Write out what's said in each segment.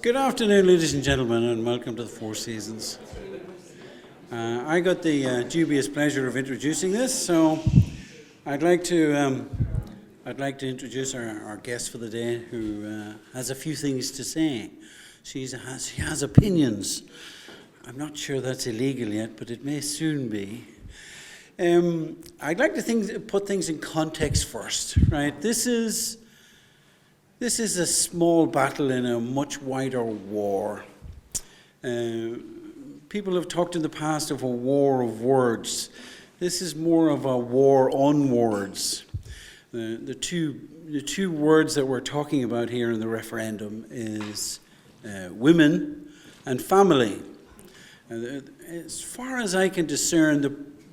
Good afternoon, ladies and gentlemen, and welcome to the Four Seasons. I got the dubious pleasure of introducing this, so I'd like to introduce our guest for the day, who has a few things to say. She has opinions. I'm not sure that's illegal yet, but it may soon be. I'd like to put things in context first, right? This is a small battle in a much wider war. People have talked in the past of a war of words. This is more of a war on words. The two words that we're talking about here in the referendum is women and family. As far as I can discern,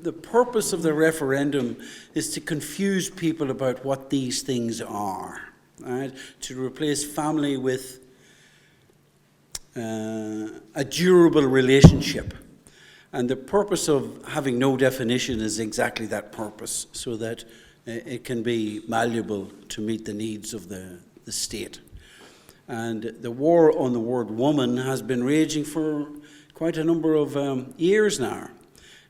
the purpose of the referendum is to confuse people about what these things are. Right? To replace family with a durable relationship. And the purpose of having no definition is exactly that purpose, so that it can be malleable to meet the needs of the state. And the war on the word woman has been raging for quite a number of years now.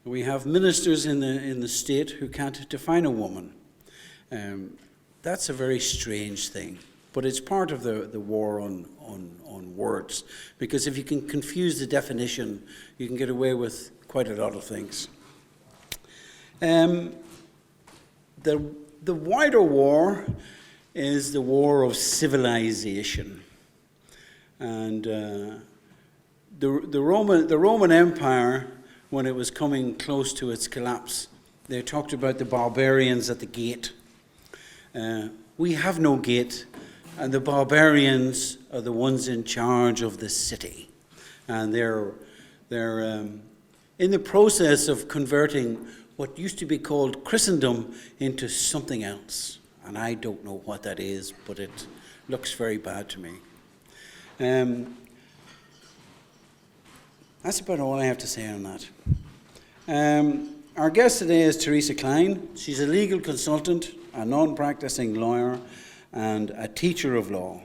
We have ministers in the state who can't define a woman. That's a very strange thing, but it's part of the war on words, because if you can confuse the definition, you can get away with quite a lot of things. The wider war is the war of civilization, and the Roman Empire, when it was coming close to its collapse, they talked about the barbarians at the gate. We have no gate, and the barbarians are the ones in charge of the city. And they're in the process of converting what used to be called Christendom into something else. And I don't know what that is, but it looks very bad to me. That's about all I have to say on that. Our guest today is Teresa Klein. She's a legal consultant, a non-practicing lawyer, and a teacher of law.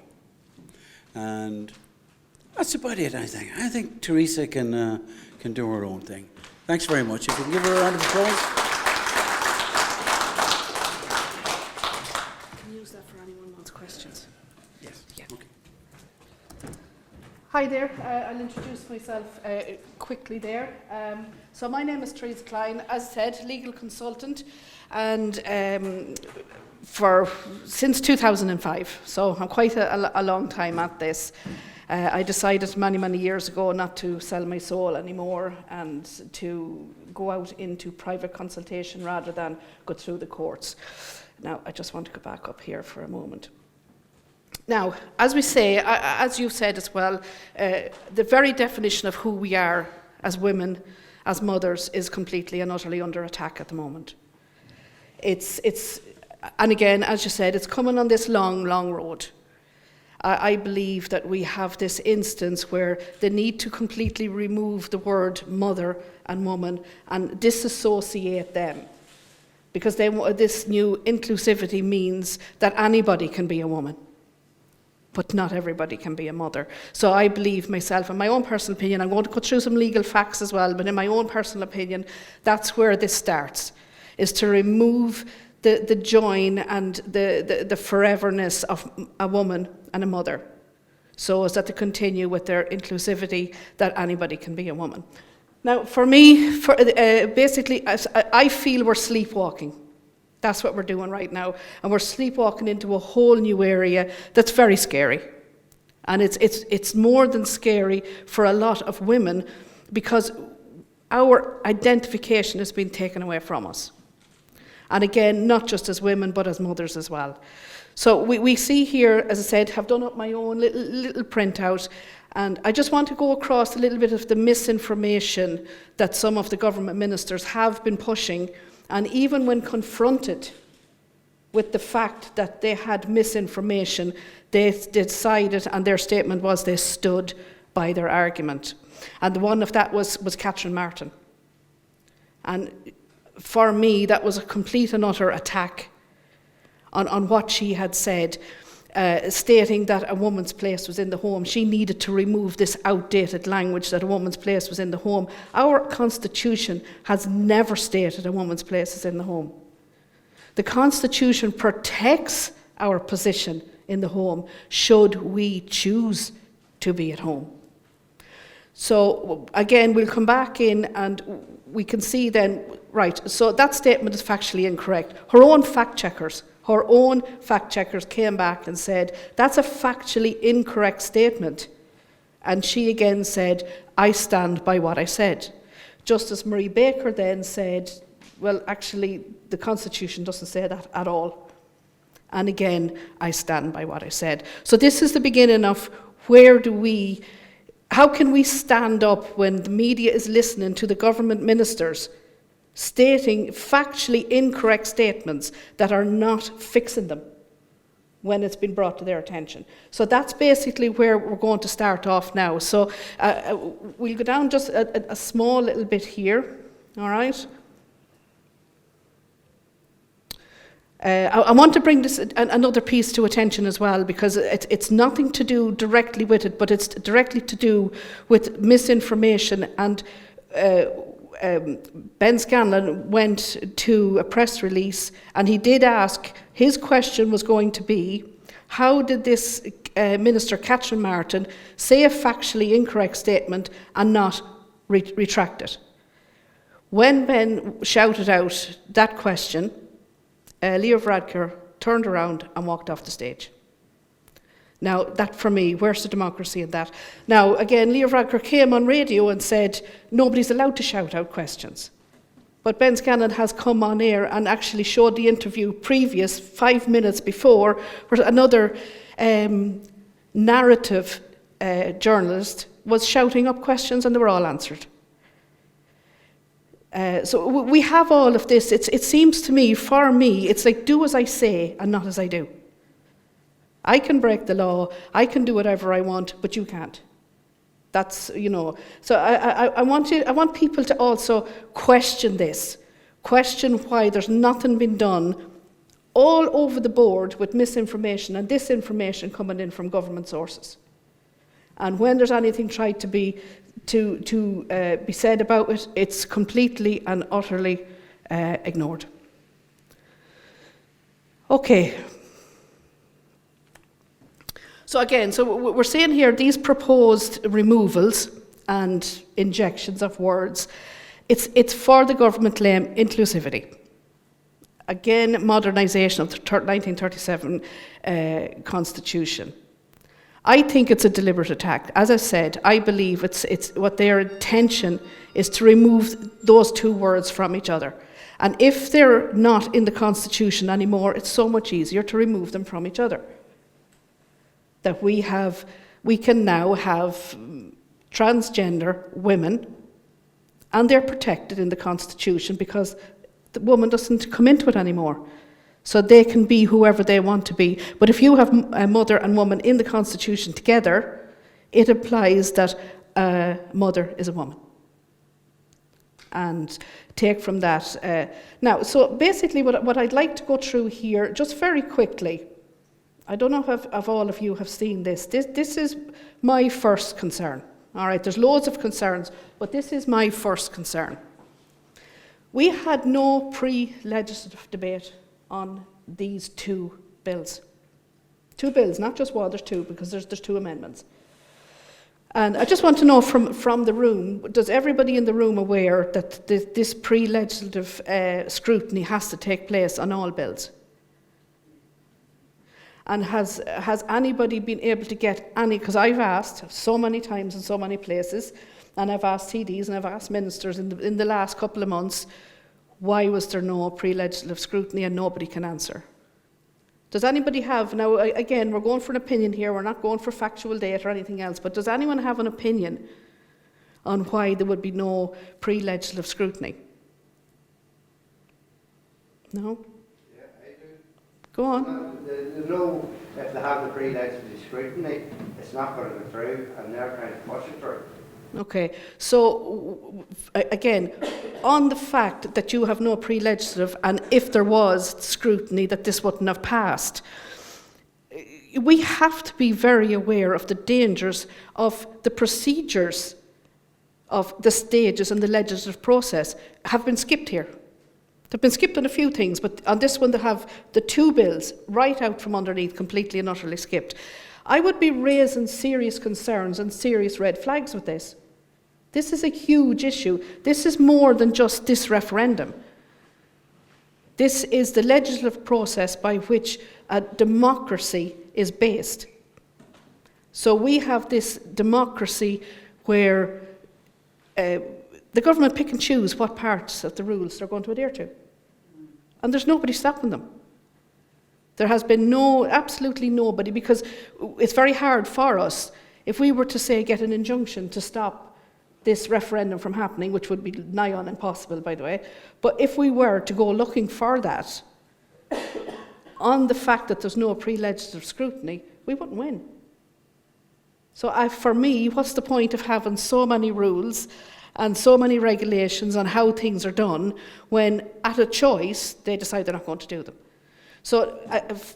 And that's about it, I think. I think Teresa can do her own thing. Thanks very much. If you can give her a round of applause. Can you use that for anyone who wants questions? Yes. Yeah. Okay. Hi there. I'll introduce myself quickly there. So my name is Teresa Klein, as said, legal consultant, and since 2005. So I'm quite a long time at this. I decided many years ago not to sell my soul anymore and to go out into private consultation rather than go through the courts. Now, I just want to go back up here for a moment. Now, as we say, as you said as well, the very definition of who we are as women, as mothers, is completely and utterly under attack at the moment. And again, as you said, it's coming on this long road. I believe that we have this instance where the need to completely remove the word mother and woman and disassociate them. Because this new inclusivity means that anybody can be a woman, but not everybody can be a mother. So I believe myself, in my own personal opinion, I'm going to go through some legal facts as well, but in my own personal opinion, that's where this starts, is to remove the join and the foreverness of a woman and a mother, so as that to continue with their inclusivity that anybody can be a woman. Now, for me, basically, I feel we're sleepwalking. That's what we're doing right now, and we're sleepwalking into a whole new area that's very scary. And it's more than scary for a lot of women, because our identification has been taken away from us. And again, not just as women, but as mothers as well. So we see here, as I said, have done up my own little printout, and I just want to go across a little bit of the misinformation that some of the government ministers have been pushing, and even when confronted with the fact that they had misinformation, they decided, and their statement was they stood by their argument. And the one of that was Catherine Martin. And for me, that was a complete and utter attack on what she had said. stating that a woman's place was in the home. She needed to remove this outdated language that a woman's place was in the home. Our Constitution has never stated a woman's place is in the home. The Constitution protects our position in the home should we choose to be at home. So again, we'll come back in and we can see then, right, so that statement is factually incorrect. Her own fact checkers came back and said, that's a factually incorrect statement. And she again said, I stand by what I said. Justice Marie Baker then said, well, actually, the Constitution doesn't say that at all. And again, I stand by what I said. So this is the beginning of how can we stand up when the media is listening to the government ministers stating factually incorrect statements that are not fixing them when it's been brought to their attention. So that's basically where we're going to start off now. So we'll go down just a small little bit here, all right? I want to bring this another piece to attention as well, because it's nothing to do directly with it, but it's directly to do with misinformation. And Ben Scanlon went to a press release and he did ask, his question was going to be, how did this Minister Catherine Martin say a factually incorrect statement and not retract it? When Ben shouted out that question, Leo Varadkar turned around and walked off the stage. Now, that for me, where's the democracy in that? Now, again, Leo Varadkar came on radio and said, nobody's allowed to shout out questions. But Ben Scanlon has come on air and actually showed the interview previous, 5 minutes before, where another narrative journalist was shouting up questions and they were all answered. So we have all of this. It seems to me, for me, it's like do as I say and not as I do. I can break the law, I can do whatever I want, but you can't. That's, So I want people to also question this, question why there's nothing been done all over the board with misinformation and disinformation coming in from government sources. And when there's anything tried to be said about it, it's completely and utterly ignored. Okay. So again, we're saying here these proposed removals and injections of words, it's for the government claim inclusivity. Again, modernisation of the 1937 Constitution. I think it's a deliberate attack. As I said, I believe it's what their intention is to remove those two words from each other. And if they're not in the Constitution anymore, it's so much easier to remove them from each other. That we can now have transgender women, and they're protected in the Constitution because the woman doesn't come into it anymore. So they can be whoever they want to be. But if you have a mother and woman in the Constitution together, it implies that a mother is a woman. And take from that. Now, so basically what I'd like to go through here, just very quickly, I don't know if all of you have seen this. This is my first concern. All right, there's loads of concerns, but this is my first concern. We had no pre-legislative debate on these two bills. Two bills, not just one, there's two, because there's two amendments. And I just want to know from the room, does everybody in the room aware that this pre-legislative scrutiny has to take place on all bills? And has anybody been able to get any, because I've asked so many times in so many places, and I've asked TDs and I've asked ministers in the last couple of months, why was there no pre-legislative scrutiny, and nobody can answer. Does anybody have, now again, we're going for an opinion here, we're not going for factual data or anything else, but does anyone have an opinion on why there would be no pre-legislative scrutiny? No? Yeah, I do. Go on. No, if they have the pre-legislative scrutiny, it's not going to go through, and they're trying to push it through. Okay, so again, on the fact that you have no pre-legislative, and if there was scrutiny that this wouldn't have passed, we have to be very aware of the dangers of the procedures of the stages and the legislative process have been skipped here. They've been skipped on a few things, but on this one they have the two bills right out from underneath, completely and utterly skipped. I would be raising serious concerns and serious red flags with this. This is a huge issue. This is more than just this referendum. This is the legislative process by which a democracy is based. So we have this democracy where the government pick and choose what parts of the rules they're going to adhere to. And there's nobody stopping them. There has been absolutely nobody, because it's very hard for us, if we were to say get an injunction to stop this referendum from happening, which would be nigh on impossible, by the way, but if we were to go looking for that, on the fact that there's no pre-legislative scrutiny, we wouldn't win. So for me, what's the point of having so many rules and so many regulations on how things are done when, at a choice, they decide they're not going to do them? So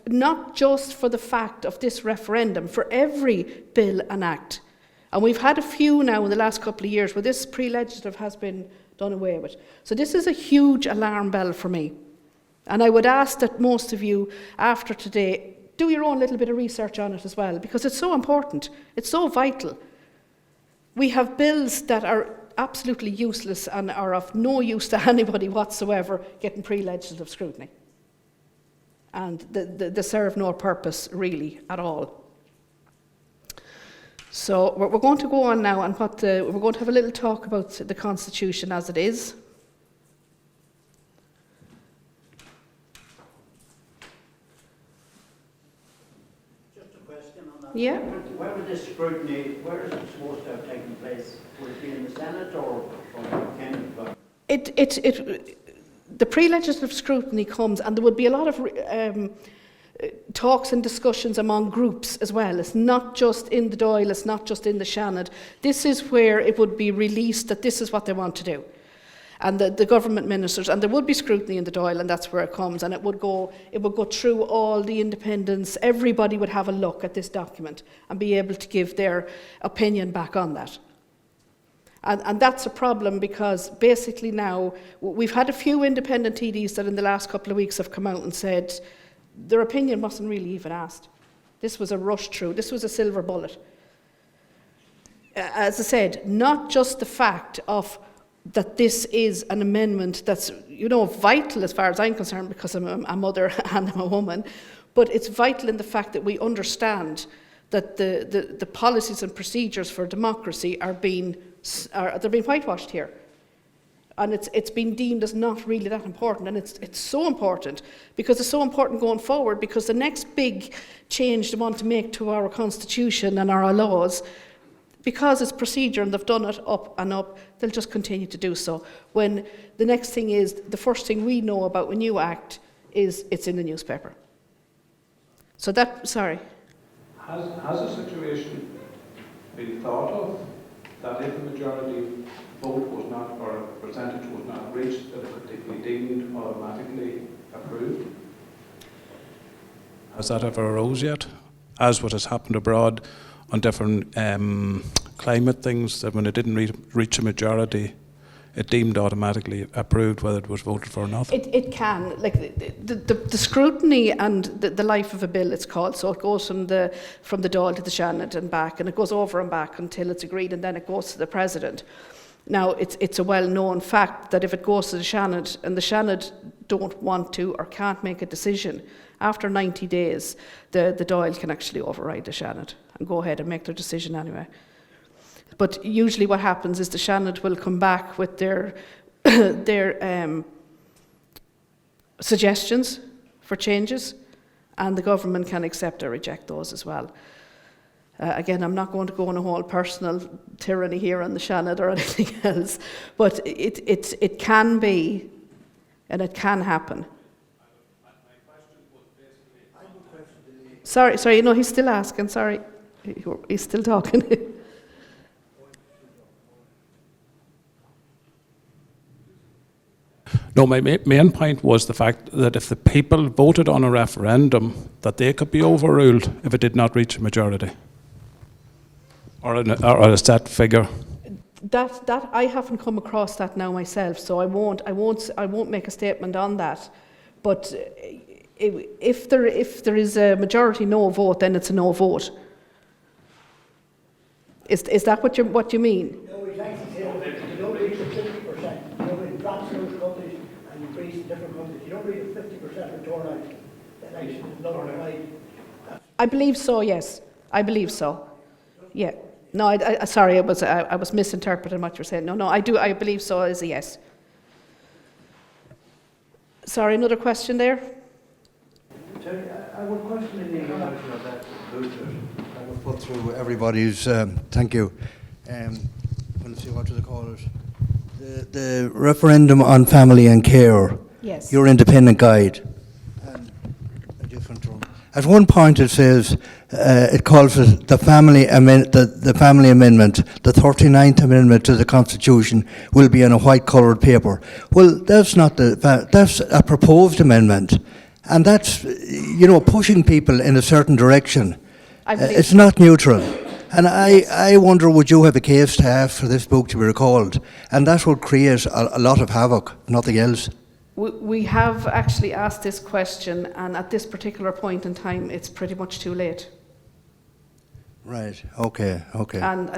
not just for the fact of this referendum, for every bill and act. And we've had a few now in the last couple of years where this pre-legislative has been done away with. So this is a huge alarm bell for me. And I would ask that most of you, after today, do your own little bit of research on it as well, because it's so important. It's so vital. We have bills that are absolutely useless and are of no use to anybody whatsoever getting pre-legislative scrutiny. And they serve no purpose really at all. So we're going to go on now, and we're going to have a little talk about the Constitution as it is. Just a question on that. Yeah. Where would this scrutiny, where is it supposed to have taken place? Would it be in the Senate or kind of? The pre-legislative scrutiny comes, and there would be a lot of talks and discussions among groups as well. It's not just in the Dáil, it's not just in the Seanad. This is where it would be released that this is what they want to do. And the government ministers, and there would be scrutiny in the Dáil, and that's where it comes, and it would go through all the independents. Everybody would have a look at this document and be able to give their opinion back on that. And that's a problem, because basically now we've had a few independent TDs that in the last couple of weeks have come out and said their opinion wasn't really even asked. This was a rush through. This was a silver bullet. As I said, not just the fact of that this is an amendment that's, vital as far as I'm concerned, because I'm a mother and I'm a woman, but it's vital in the fact that we understand that the policies and procedures for democracy they're being whitewashed here. And it's been deemed as not really that important, and it's so important, because it's so important going forward, because the next big change they want to make to our constitution and our laws, because it's procedure and they've done it up and up, they'll just continue to do so. When the next thing is, the first thing we know about a new act is it's in the newspaper. So sorry. Has a situation been thought of that if a majority vote was not, or a percentage was not reached, that it could be deemed automatically approved? Has that ever arose yet? As what has happened abroad on different climate things, that when it didn't reach a majority, it deemed automatically approved whether it was voted for or not? It can. Like the scrutiny and the life of a bill, it's called. So it goes from the Dáil to the Seanad and back, and it goes over and back until it's agreed, and then it goes to the President. Now, it's a well-known fact that if it goes to the Seanad, and the Seanad don't want to or can't make a decision, after 90 days, the Dáil can actually override the Seanad and go ahead and make their decision anyway. But usually what happens is the Seanad will come back with their suggestions for changes, and the government can accept or reject those as well. Again, I'm not going to go on a whole personal tyranny here on the Seanad or anything else, but it can be, and it can happen. Sorry, no, he's still asking, sorry. He's still talking. No, my main point was the fact that if the people voted on a referendum, that they could be overruled if it did not reach a majority or a set figure. That I haven't come across that now myself, so I won't make a statement on that. But if there is a majority no vote, then it's a no vote. Is that what you mean? No, exactly. You don't read the 50%. You don't read drops in those countries and increase in different countries. You don't read a 50% of turnout. The election is not right. I believe so. Yes, I believe so. Yeah. No, sorry, I was misinterpreting what you're saying. No, I do. I believe so is a yes. Sorry, another question there. Terry, I would question in the relation of that boosters. I will put through everybody's, thank you. Let's see, what do they call it? The referendum on family and care. Yes. Your independent guide. And a different one. At one point it says, it calls for the family amendment, the 39th amendment to the Constitution will be on a white coloured paper. Well, that's not that's a proposed amendment. And that's, pushing people in a certain direction. It's not neutral. And I wonder, would you have a case to ask for this book to be recalled? And that would create a lot of havoc, nothing else. We have actually asked this question, and at this particular point in time, it's pretty much too late. Right. Okay. And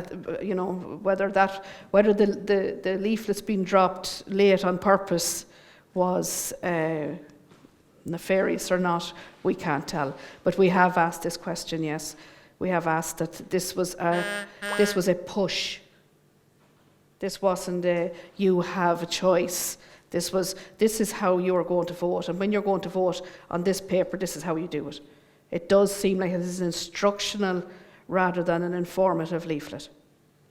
whether the leaflet's been dropped late on purpose was nefarious or not, we can't tell. But we have asked this question. Yes, we have asked that this was a push. This wasn't a you have a choice. This is how you are going to vote, and when you're going to vote on this paper, this is how you do it. It does seem like it is instructional rather than an informative leaflet.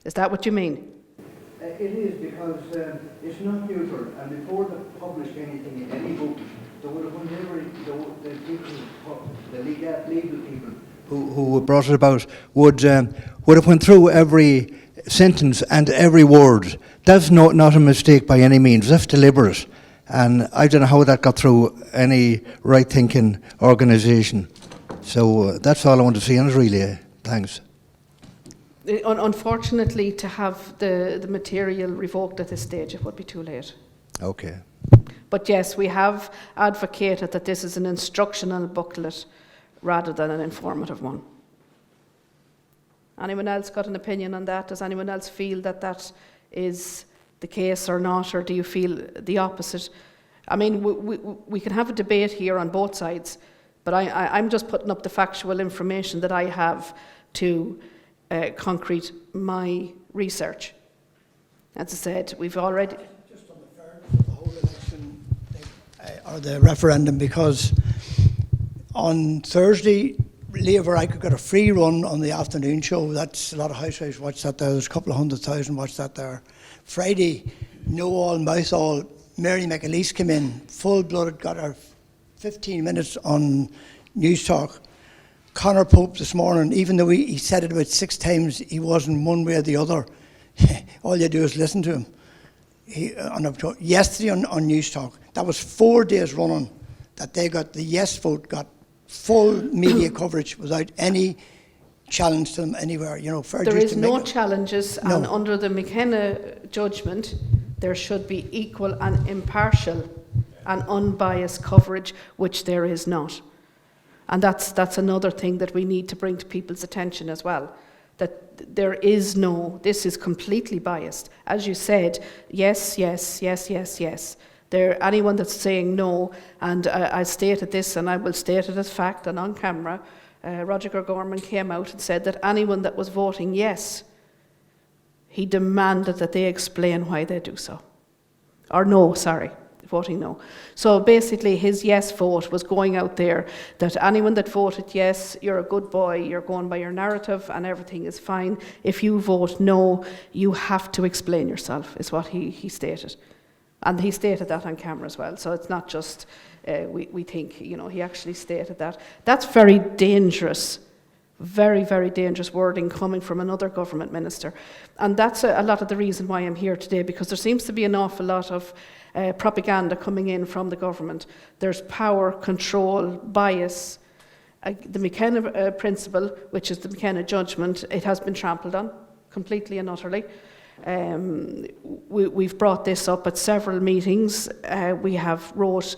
Is that what you mean? It is, because it's not neutral, and before they published anything in any book, they would have the people, the legal people who brought it about would have went through every sentence and every word. That's not a mistake by any means. That's deliberate. And I don't know how that got through any right-thinking organisation. So that's all I want to see on it, really. Thanks. Unfortunately, to have the material revoked at this stage, it would be too late. Okay. But yes, we have advocated that this is an instructional booklet rather than an informative one. Anyone else got an opinion on that? Does anyone else feel that that is the case or not, or do you feel the opposite? I mean, we can have a debate here on both sides, but I'm just putting up the factual information that I have to concrete my research. As I said, we've already... Just on the fairness of the whole election, or the referendum, because on Thursday, Leah Varadkar got a free run on the afternoon show. That's a lot of housewives watched that there. There's a couple of 100,000 watched that there. Friday, no all, mouth all. Mary McAleese came in, full-blooded, got her 15 minutes on News Talk. Conor Pope this morning, even though he said it about 6 times, he wasn't one way or the other. All you do is listen to him. Yesterday on News Talk, that was 4 days running that they got, the yes vote got full media coverage without any challenge to them anywhere. There is no challenges, and under the McKenna judgment, there should be equal and impartial and unbiased coverage, which there is not. And that's another thing that we need to bring to people's attention as well, that there is this is completely biased. As you said, yes. Anyone that's saying no, and I stated this and I will state it as fact and on camera, Roger Gorman came out and said that anyone that was voting yes, he demanded that they explain why they do so. Or no, sorry, voting no. So basically his yes vote was going out there that anyone that voted yes, you're a good boy, you're going by your narrative and everything is fine. If you vote no, you have to explain yourself, is what he stated. And he stated that on camera as well. So it's not just we think, he actually stated that. That's very dangerous Very, very dangerous wording coming from another government minister. And that's a lot of the reason why I'm here today, because there seems to be an awful lot of propaganda coming in from the government. There's power, control, bias. The McKenna principle, which is the McKenna judgment, it has been trampled on completely and utterly. We've brought this up at several meetings. We have wrote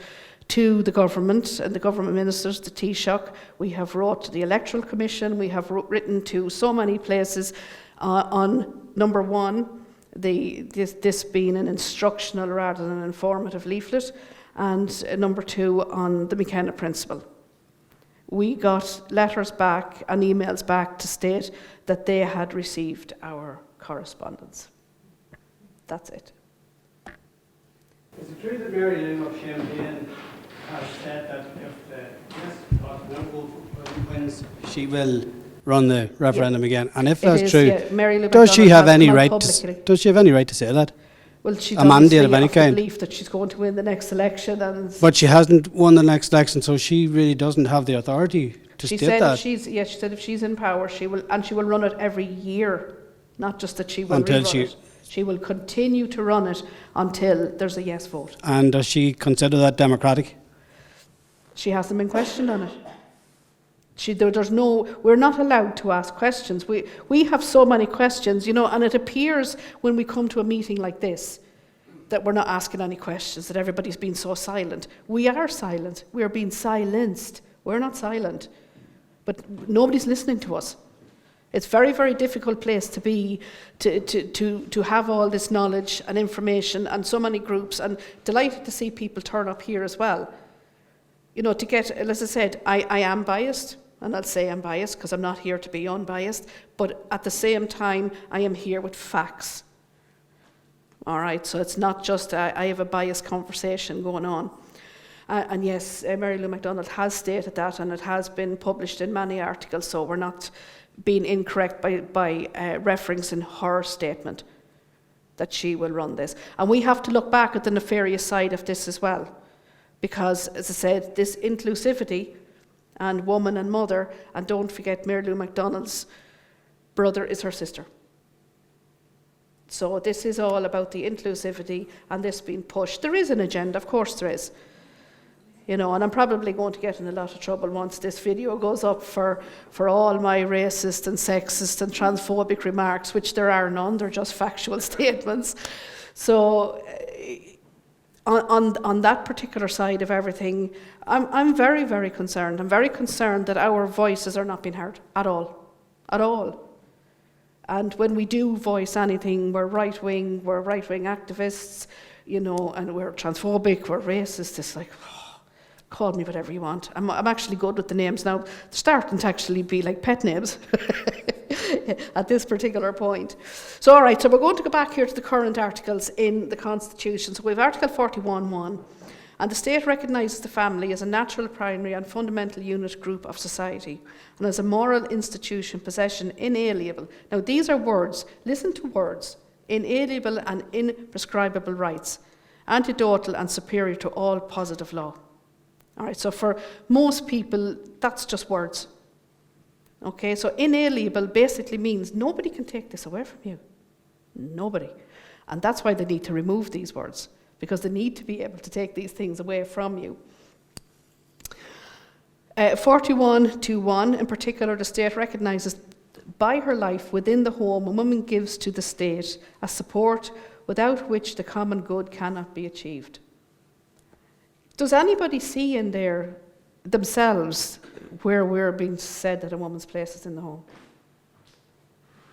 to the government and the government ministers, the Taoiseach. We have wrote to the Electoral Commission. We have written to so many places on, number one, this being an instructional rather than an informative leaflet, and number two, on the McKenna principle. We got letters back and emails back to state that they had received our correspondence. That's it. Is it true that Mary Lou of Sinn Féin has said that if the Yes vote wins, she will run the referendum again? And if that's true, Mary Lou does she McDonald have has any come out right? publicly. Does she have any right to say that? Well, she's a mandate of any the kind? belief that she's going to win the next election, and But she hasn't won the next election, so she really doesn't have the authority to she state said that she said if she's in power, she will run it every year, not just that she will Until rerun it. She will continue to run it until there's a yes vote. And does she consider that democratic? She hasn't been questioned on it. We're not allowed to ask questions. We have so many questions, and it appears when we come to a meeting like this that we're not asking any questions, that everybody's been so silent. We are silent. We are being silenced. We're not silent. But nobody's listening to us. It's a very, very difficult place to be, to have all this knowledge and information and so many groups, and delighted to see people turn up here as well. To get, as I said, I am biased, and I'll say I'm biased because I'm not here to be unbiased, but at the same time, I am here with facts. All right, so it's not just I have a biased conversation going on. And yes, Mary Lou McDonald has stated that, and it has been published in many articles, so we're not being incorrect by referencing her statement that she will run this. And we have to look back at the nefarious side of this as well, because, as I said, this inclusivity and woman and mother, and don't forget Mary Lou McDonald's brother is her sister. So this is all about the inclusivity and this being pushed. There is an agenda, of course there is. And I'm probably going to get in a lot of trouble once this video goes up for all my racist and sexist and transphobic remarks, which there are none, they're just factual statements. So on that particular side of everything, I'm very, very concerned. I'm very concerned that our voices are not being heard at all. At all. And when we do voice anything, we're right-wing activists, and we're transphobic, we're racist. It's like, call me whatever you want. I'm actually good with the names now. They're starting to actually be like pet names at this particular point. So, all right, so we're going to go back here to the current articles in the Constitution. So we have Article 41.1, and the state recognises the family as a natural, primary and fundamental unit group of society, and as a moral institution, possession, inalienable. Now, these are words. Listen to words. Inalienable and imprescribable rights, antidotal and superior to all positive law. All right, so for most people, that's just words. Okay, so inalienable basically means nobody can take this away from you. Nobody. And that's why they need to remove these words, because they need to be able to take these things away from you. 41.2.1, in particular, the state recognises by her life within the home, a woman gives to the state a support without which the common good cannot be achieved. Does anybody see in there themselves where we're being said that a woman's place is in the home?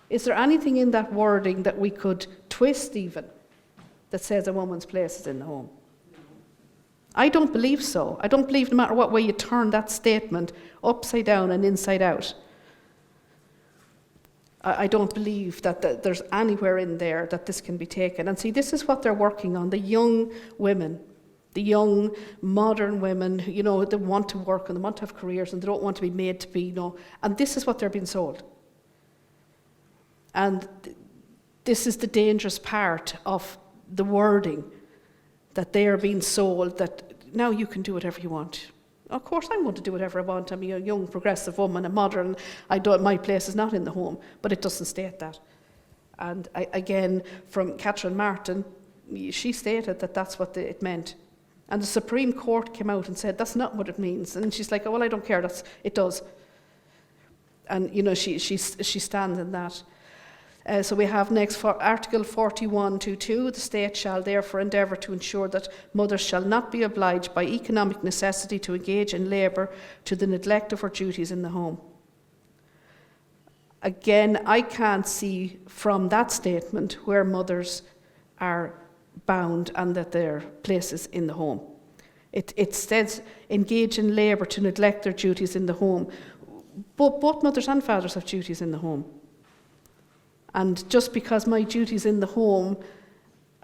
Is there anything in that wording that we could twist even that says a woman's place is in the home? I don't believe so. I don't believe no matter what way you turn that statement upside down and inside out. I don't believe that there's anywhere in there that this can be taken. And see, this is what they're working on, the young women. The young, modern women, they want to work and they want to have careers and they don't want to be made to be, and this is what they're being sold. And this is the dangerous part of the wording, that they are being sold that now you can do whatever you want. Of course I'm going to do whatever I want. I'm a young, progressive woman, a mother, and my place is not in the home. But it doesn't state that. And again, from Catherine Martin, she stated that that's what it meant. And the Supreme Court came out and said, that's not what it means. And she's like, oh, well, I don't care, it does. And, she stands in that. So we have next for Article 41(2)(2), the state shall therefore endeavour to ensure that mothers shall not be obliged by economic necessity to engage in labour to the neglect of her duties in the home. Again, I can't see from that statement where mothers are bound and that their place is in the home. It says engage in labour to neglect their duties in the home. But both mothers and fathers have duties in the home. And just because my duties in the home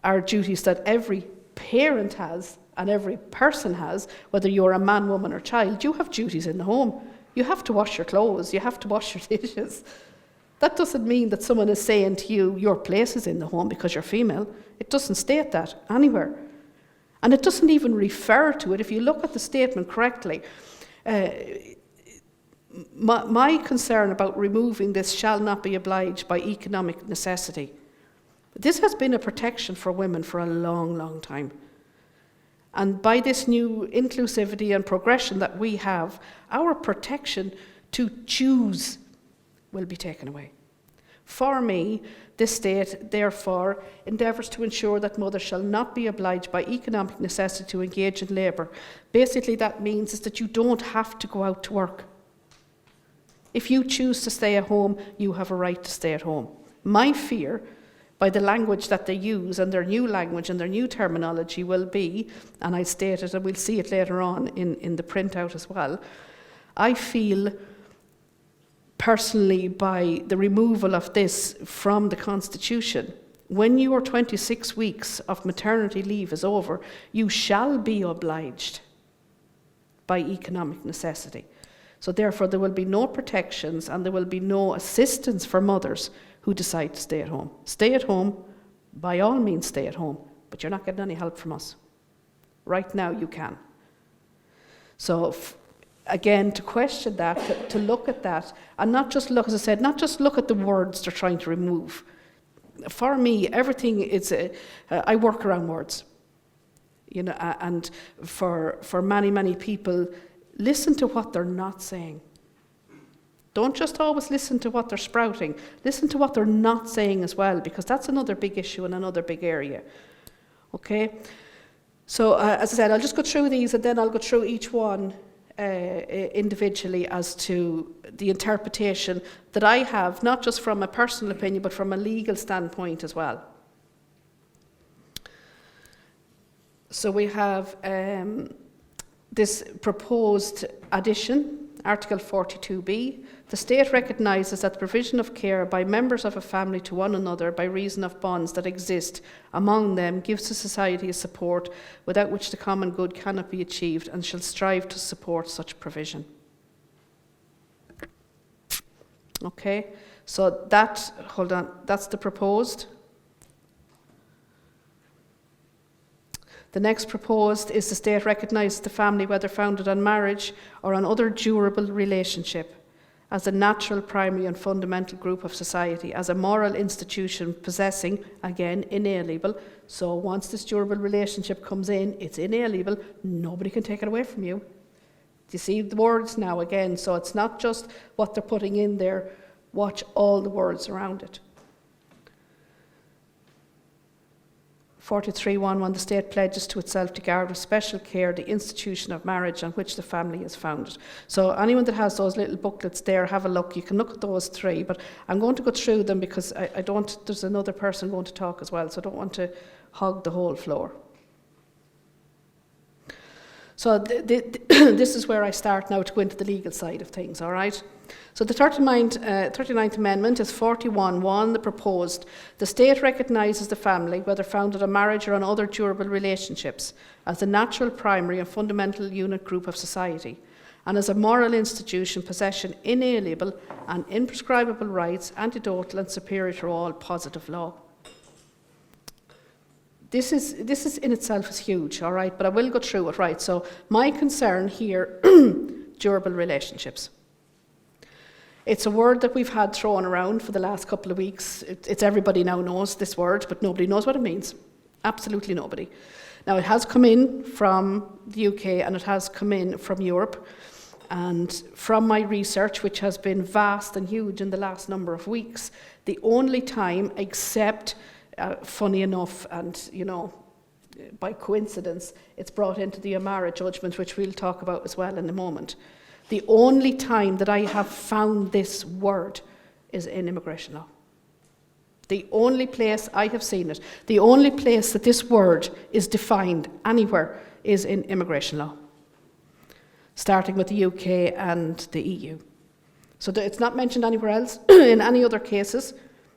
are duties that every parent has and every person has, whether you're a man, woman or child, you have duties in the home. You have to wash your clothes, you have to wash your dishes. That doesn't mean that someone is saying to you, your place is in the home because you're female. It doesn't state that anywhere. And it doesn't even refer to it. If you look at the statement correctly, my concern about removing this shall not be obliged by economic necessity. This has been a protection for women for a long, long time. And by this new inclusivity and progression that we have, our protection to choose will be taken away. For me, this state, therefore, endeavours to ensure that mothers shall not be obliged by economic necessity to engage in labour. Basically, that means is that you don't have to go out to work. If you choose to stay at home, you have a right to stay at home. My fear, by the language that they use and their new language and their new terminology will be, and I state it and we'll see it later on in the printout as well, I feel personally by the removal of this from the Constitution, when your 26 weeks of maternity leave is over, you shall be obliged by economic necessity. So therefore there will be no protections and there will be no assistance for mothers who decide to stay at home. Stay at home, by all means stay at home, but you're not getting any help from us. Right now you can. So again, to question that, to look at that, and not just look, as I said, not just look at the words they're trying to remove. For me, everything is, I work around words. And for many, many people, listen to what they're not saying. Don't just always listen to what they're sprouting. Listen to what they're not saying as well, because that's another big issue and another big area. Okay? So, as I said, I'll just go through these and then I'll go through each one individually as to the interpretation that I have, not just from a personal opinion, but from a legal standpoint as well. So we have this proposed addition, Article 42b. The state recognises that the provision of care by members of a family to one another by reason of bonds that exist among them gives to society a support without which the common good cannot be achieved and shall strive to support such provision. Okay, so that's the proposed. The next proposed is the state recognises the family, whether founded on marriage or on other durable relationship, as a natural, primary and fundamental group of society, as a moral institution possessing, again, inalienable. So once this durable relationship comes in, it's inalienable, nobody can take it away from you. Do you see the words now again? So it's not just what they're putting in there, watch all the words around it. 43.1.1, the state pledges to itself to guard with special care the institution of marriage on which the family is founded. So anyone that has those little booklets there, have a look. You can look at those three, but I'm going to go through them because there's another person going to talk as well, so I don't want to hog the whole floor. So this is where I start now to go into the legal side of things, all right? So the 39th Amendment is 41.1, the proposed. The state recognises the family, whether founded on marriage or on other durable relationships, as a natural, primary and fundamental unit group of society, and as a moral institution possessing inalienable and imprescribable rights, antidotal and superior to all positive law. this is in itself is huge, all right, but I will go through it, right? So my concern here, durable relationships. It's a word that we've had thrown around for the last couple of weeks. It's everybody now knows this word, but nobody knows what it means. Absolutely nobody. Now, it has come in from the UK and it has come in from Europe. And from my research, which has been vast and huge in the last number of weeks, the only time, except, funny enough, and, you know, by coincidence, it's brought into the Amara judgment, which we'll talk about as well in a moment. The only time that I have found this word is in immigration law. The only place I have seen it, the only place that this word is defined anywhere is in immigration law, starting with the UK and the EU. So it's not mentioned anywhere else in any other cases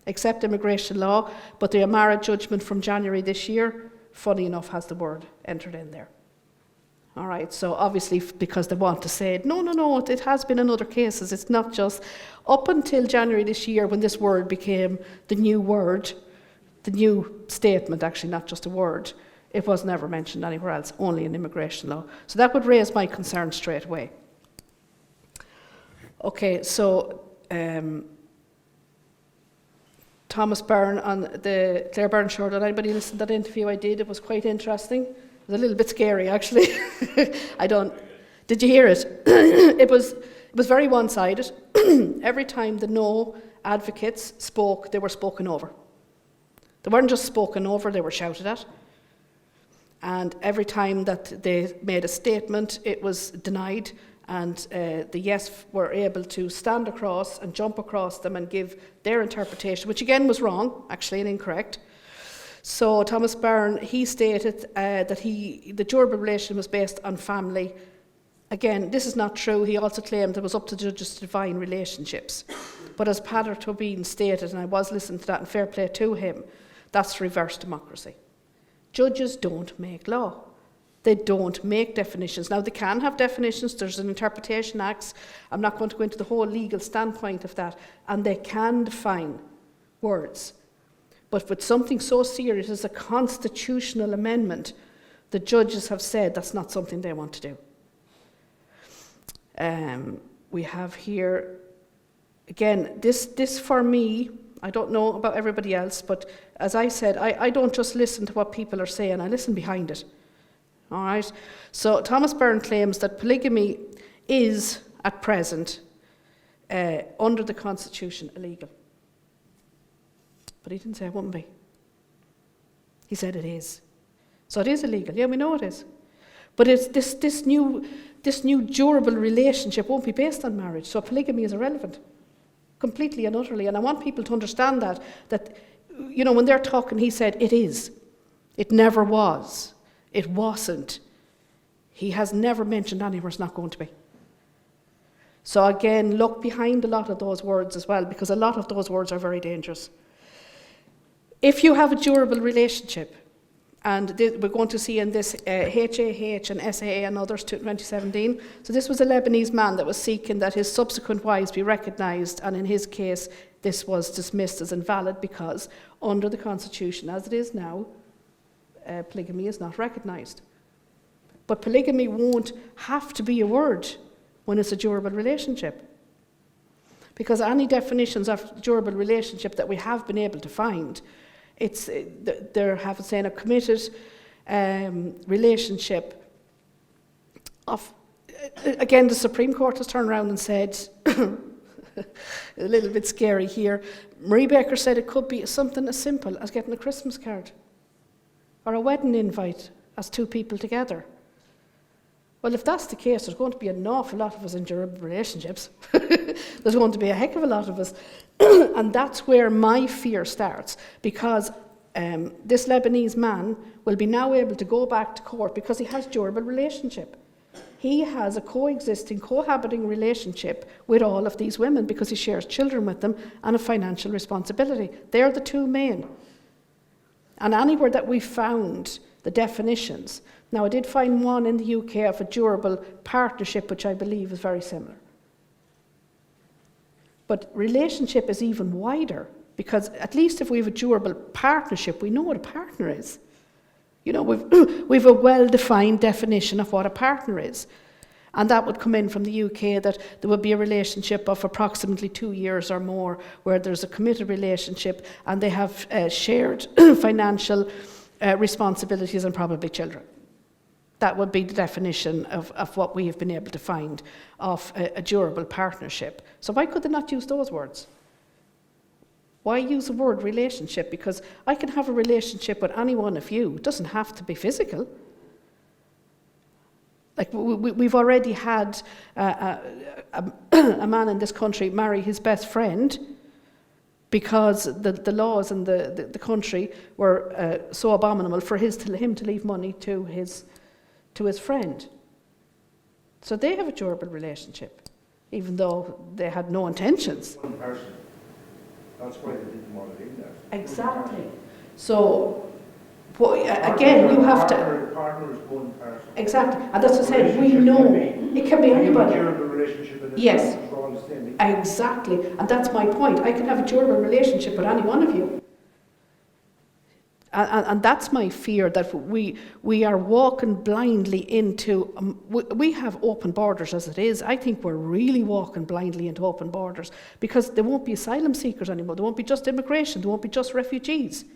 except immigration law, but the Amara judgment from January this year, funny enough, has the word entered in there. All right, so obviously because they want to say, no, it has been in other cases. It's not just up until January this year when this word became the new word, the new statement, actually, not just a word. It was never mentioned anywhere else, only in immigration law. So that would raise my concern straight away. Okay, so Thomas Byrne on the Claire Byrne show. Did anybody listen to that interview I did? It was quite interesting. It was a little bit scary, actually. Did you hear it? It was very one-sided. Every time the no advocates spoke, they were spoken over. They weren't just spoken over, they were shouted at. And every time that they made a statement, it was denied, and the yes were able to stand across and jump across them and give their interpretation, which again was wrong, actually, and incorrect. So Thomas Byrne, he stated that the durable relation was based on family. Again, this is not true. He also claimed it was up to judges to define relationships. But as Padder Tobin stated, and I was listening to that, and fair play to him, that's reverse democracy. Judges don't make law. They don't make definitions. Now, they can have definitions. There's an Interpretation Act. I'm not going to go into the whole legal standpoint of that. And they can define words. But with something so serious as a constitutional amendment, the judges have said that's not something they want to do. We have here, again, this for me, I don't know about everybody else, but as I said, I don't just listen to what people are saying, I listen behind it. All right? So Thomas Byrne claims that polygamy is, at present, under the Constitution, illegal. But he didn't say it wouldn't be. He said it is. So it is illegal. Yeah, we know it is. But it's this new durable relationship won't be based on marriage. So polygamy is irrelevant, completely and utterly. And I want people to understand that you know, when they're talking, he said it is. It never was. It wasn't. He has never mentioned anywhere it's not going to be. So again, look behind a lot of those words as well, because a lot of those words are very dangerous. If you have a durable relationship, and we're going to see in this HAH and SAA and others to 2017, so this was a Lebanese man that was seeking that his subsequent wives be recognised, and in his case this was dismissed as invalid because under the Constitution as it is now, polygamy is not recognised. But polygamy won't have to be a word when it's a durable relationship. Because any definitions of durable relationship that we have been able to find, they're saying a committed relationship of, again, the Supreme Court has turned around and said, a little bit scary here, Marie Baker said it could be something as simple as getting a Christmas card or a wedding invite as two people together. Well, if that's the case, there's going to be an awful lot of us in durable relationships. There's going to be a heck of a lot of us. And that's where my fear starts, because this Lebanese man will be now able to go back to court because he has durable relationship. He has a coexisting, cohabiting relationship with all of these women because he shares children with them and a financial responsibility. They're the two main. And anywhere that we found the definitions, now I did find one in the UK of a durable partnership, which I believe is very similar. But relationship is even wider, because at least if we have a durable partnership, we know what a partner is. You know, we've a well-defined definition of what a partner is. And that would come in from the UK, that there would be a relationship of approximately 2 years or more where there's a committed relationship and they have shared financial responsibilities and probably children. That would be the definition of what we have been able to find of a durable partnership. So why could they not use those words? Why use the word relationship? Because I can have a relationship with any one of you. It doesn't have to be physical. Like we've already had a man in this country marry his best friend because the laws in the country were so abominable for him to leave money to his friend. So they have a durable relationship, even though they had no intentions. One person. That's why they didn't want it in there. Exactly. So, again, you have to... Partner is one person. Exactly. And that's what I said, we know. It can be anybody. You have a durable relationship and Yes. it's all the same. Exactly. And that's my point. I can have a durable relationship with any one of you. And that's my fear, that we are walking blindly into... we have open borders as it is. I think we're really walking blindly into open borders because there won't be asylum seekers anymore. There won't be just immigration. There won't be just refugees.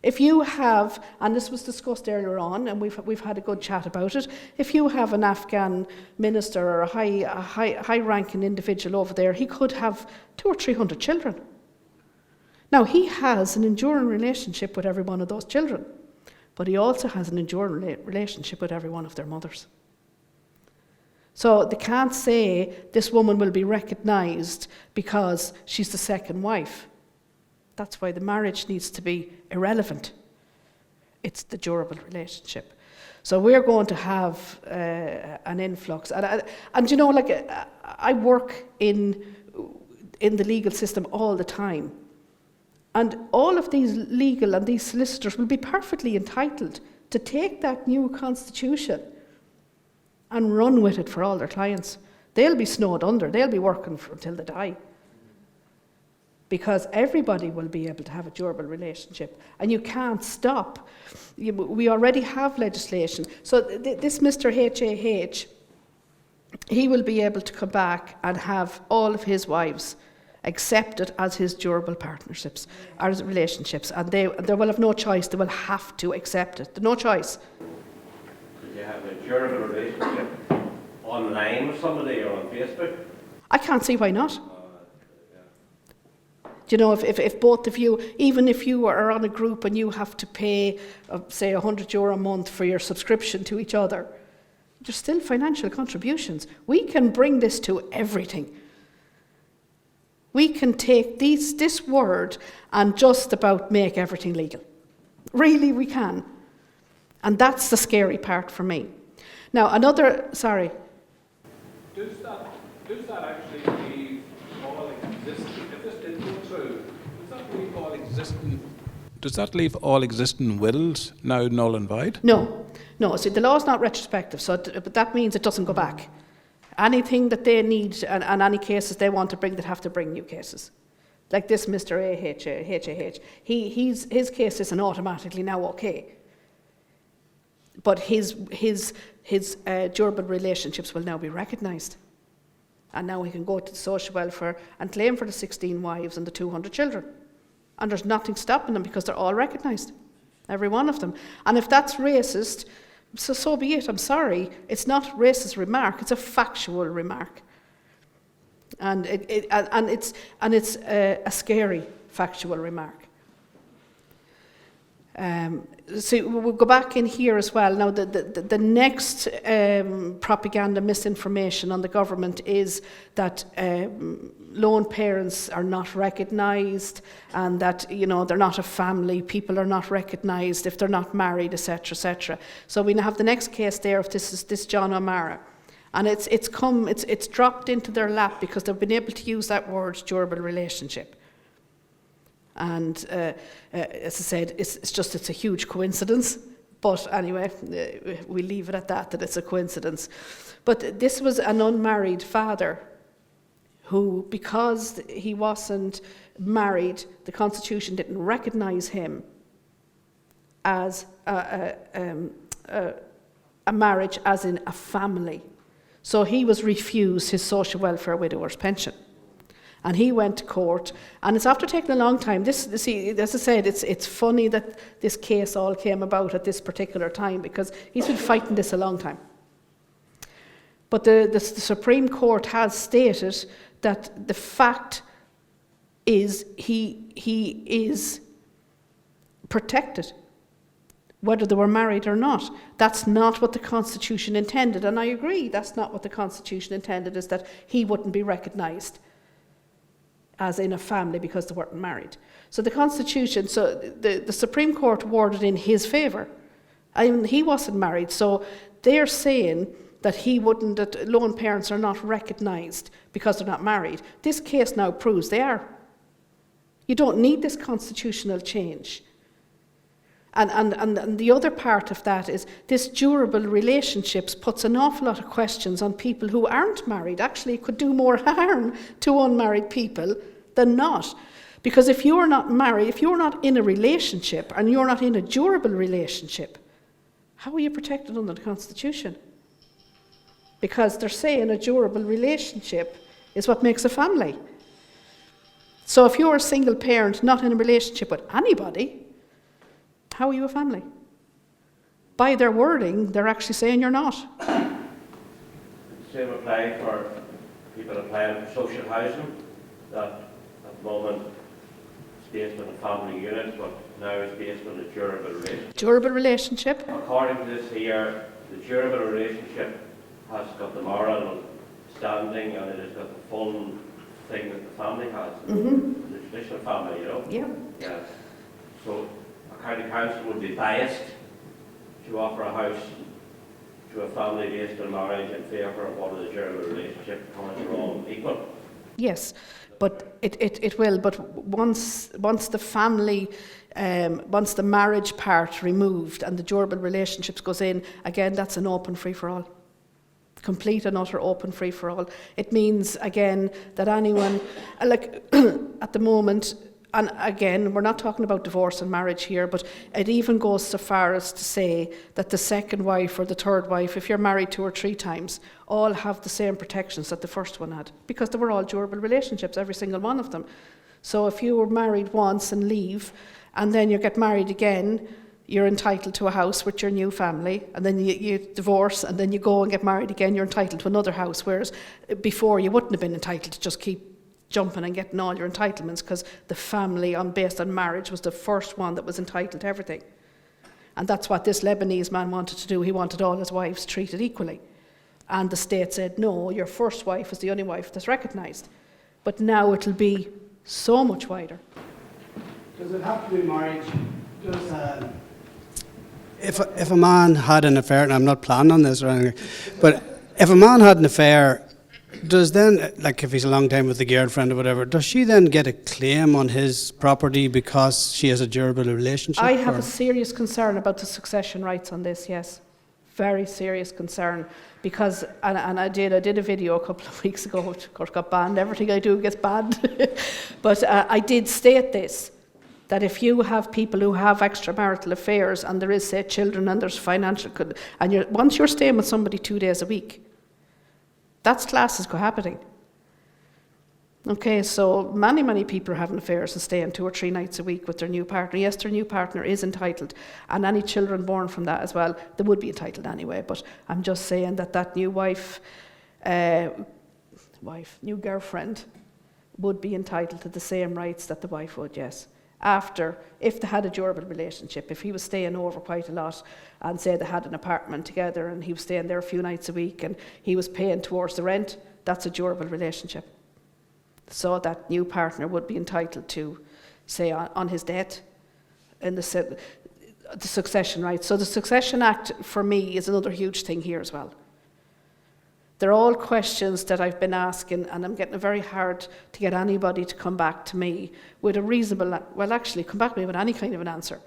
If you have, and this was discussed earlier on, and we've had a good chat about it, if you have an Afghan minister or a high-ranking individual over there, he could have 200 or 300 children. Now, he has an enduring relationship with every one of those children, but he also has an enduring relationship with every one of their mothers. So they can't say this woman will be recognised because she's the second wife. That's why the marriage needs to be irrelevant. It's the durable relationship. So we're going to have an influx. And you know, like, I work in the legal system all the time. And all of these legal and these solicitors will be perfectly entitled to take that new constitution and run with it for all their clients. They'll be snowed under. They'll be working until they die. Because everybody will be able to have a durable relationship. And you can't stop. We already have legislation. So this Mr. HAH, he will be able to come back and have all of his wives accepted as his durable partnerships, as relationships. And they will have no choice. They will have to accept it. No choice. Could you have a durable relationship online with somebody or on Facebook? I can't see why not. Do you know, if both of you, even if you are on a group and you have to pay, say, €100 a month for your subscription to each other, there's still financial contributions. We can bring this to everything. We can take this word and just about make everything legal. Really, we can. And that's the scary part for me. Now, sorry. Does that actually leave all existing, if this did go through, does that leave all existing wills now null and void? No. See, the law is not retrospective, but that means it doesn't go back. Anything that they need and any cases they want to bring, they'd have to bring new cases. Like this Mr. HAH. His case isn't automatically now okay. But his durable relationships will now be recognised. And now he can go to the social welfare and claim for the 16 wives and the 200 children. And there's nothing stopping them because they're all recognised. Every one of them. And if that's racist, so be it. I'm sorry. It's not a racist remark. It's a factual remark. And it's a scary factual remark. So we'll go back in here as well. Now, the next propaganda misinformation on the government is that lone parents are not recognised, and that, you know, they're not a family. People are not recognised if they're not married, etc., etc. So we have the next case there of this John O'Mara, and it's dropped into their lap because they've been able to use that word, durable relationship. And as I said, it's a huge coincidence. But anyway, we leave it at that it's a coincidence. But this was an unmarried father who, because he wasn't married, the Constitution didn't recognise him as a marriage as in a family. So he was refused his social welfare widower's pension. And he went to court, and it's after taking a long time. See, as I said, it's funny that this case all came about at this particular time, because he's been fighting this a long time. But the Supreme Court has stated that the fact is he is protected, whether they were married or not. That's not what the Constitution intended, and I agree, that's not what the Constitution intended, is that he wouldn't be recognised as in a family because they weren't married. So the Constitution, so the Supreme Court worded in his favour. He wasn't married, so they're saying that that lone parents are not recognised because they're not married. This case now proves they are. You don't need this constitutional change. And the other part of that is this durable relationships puts an awful lot of questions on people who aren't married. Actually, it could do more harm to unmarried people than not. Because if you're not married, if you're not in a relationship and you're not in a durable relationship, how are you protected under the Constitution? Because they're saying a durable relationship is what makes a family. So if you're a single parent not in a relationship with anybody, how are you a family? By their wording, they're actually saying you're not. Same apply for people applying for social housing, that at the moment it's based on a family unit, but now it's based on a durable relationship. Durable relationship? According to this here, the durable relationship has got the moral standing, and it has got the full thing that the family has, the traditional family, you know? Yeah. So a county council would be biased to offer a house to a family based on marriage in favour of what is a durable relationship, and they're all equal. Yes, but it will. But once the family, once the marriage part removed and the durable relationships goes in, again, that's an open free-for-all. Complete and utter open free-for-all. It means, again, that anyone, like at the moment, and again, we're not talking about divorce and marriage here, but it even goes so far as to say that the second wife or the third wife, if you're married 2 or 3 times, all have the same protections that the first one had, because they were all durable relationships, every single one of them. So if you were married once and leave, and then you get married again, you're entitled to a house with your new family, and then you divorce, and then you go and get married again, you're entitled to another house, whereas before you wouldn't have been entitled to just keep jumping and getting all your entitlements, because the family based on marriage was the first one that was entitled to everything. And that's what this Lebanese man wanted to do. He wanted all his wives treated equally. And the state said, no, your first wife is the only wife that's recognised. But now it'll be so much wider. Does it have to be marriage? If a man had an affair, and I'm not planning on this or anything, but if a man had an affair, does then, like if he's a long time with the girlfriend or whatever, does she then get a claim on his property because she has a durable relationship? I have a serious concern about the succession rights on this, yes. Very serious concern. Because, and I did a video a couple of weeks ago, which of course got banned. Everything I do gets banned. But I did state this, that if you have people who have extramarital affairs and there is, say, children and there's financial, and once you're staying with somebody 2 days a week, that's classed as cohabiting. Okay, so many people are having affairs and staying 2 or 3 nights a week with their new partner. Yes, their new partner is entitled, and any children born from that as well, they would be entitled anyway, but I'm just saying that new new girlfriend would be entitled to the same rights that the wife would, yes. After, if they had a durable relationship, if he was staying over quite a lot and say they had an apartment together and he was staying there a few nights a week and he was paying towards the rent, that's a durable relationship. So that new partner would be entitled to, say, on his death, in the succession rights. So the Succession Act, for me, is another huge thing here as well. They're all questions that I've been asking, and I'm getting it very hard to get anybody to come back to me with a reasonable, well, actually, come back to me with any kind of an answer.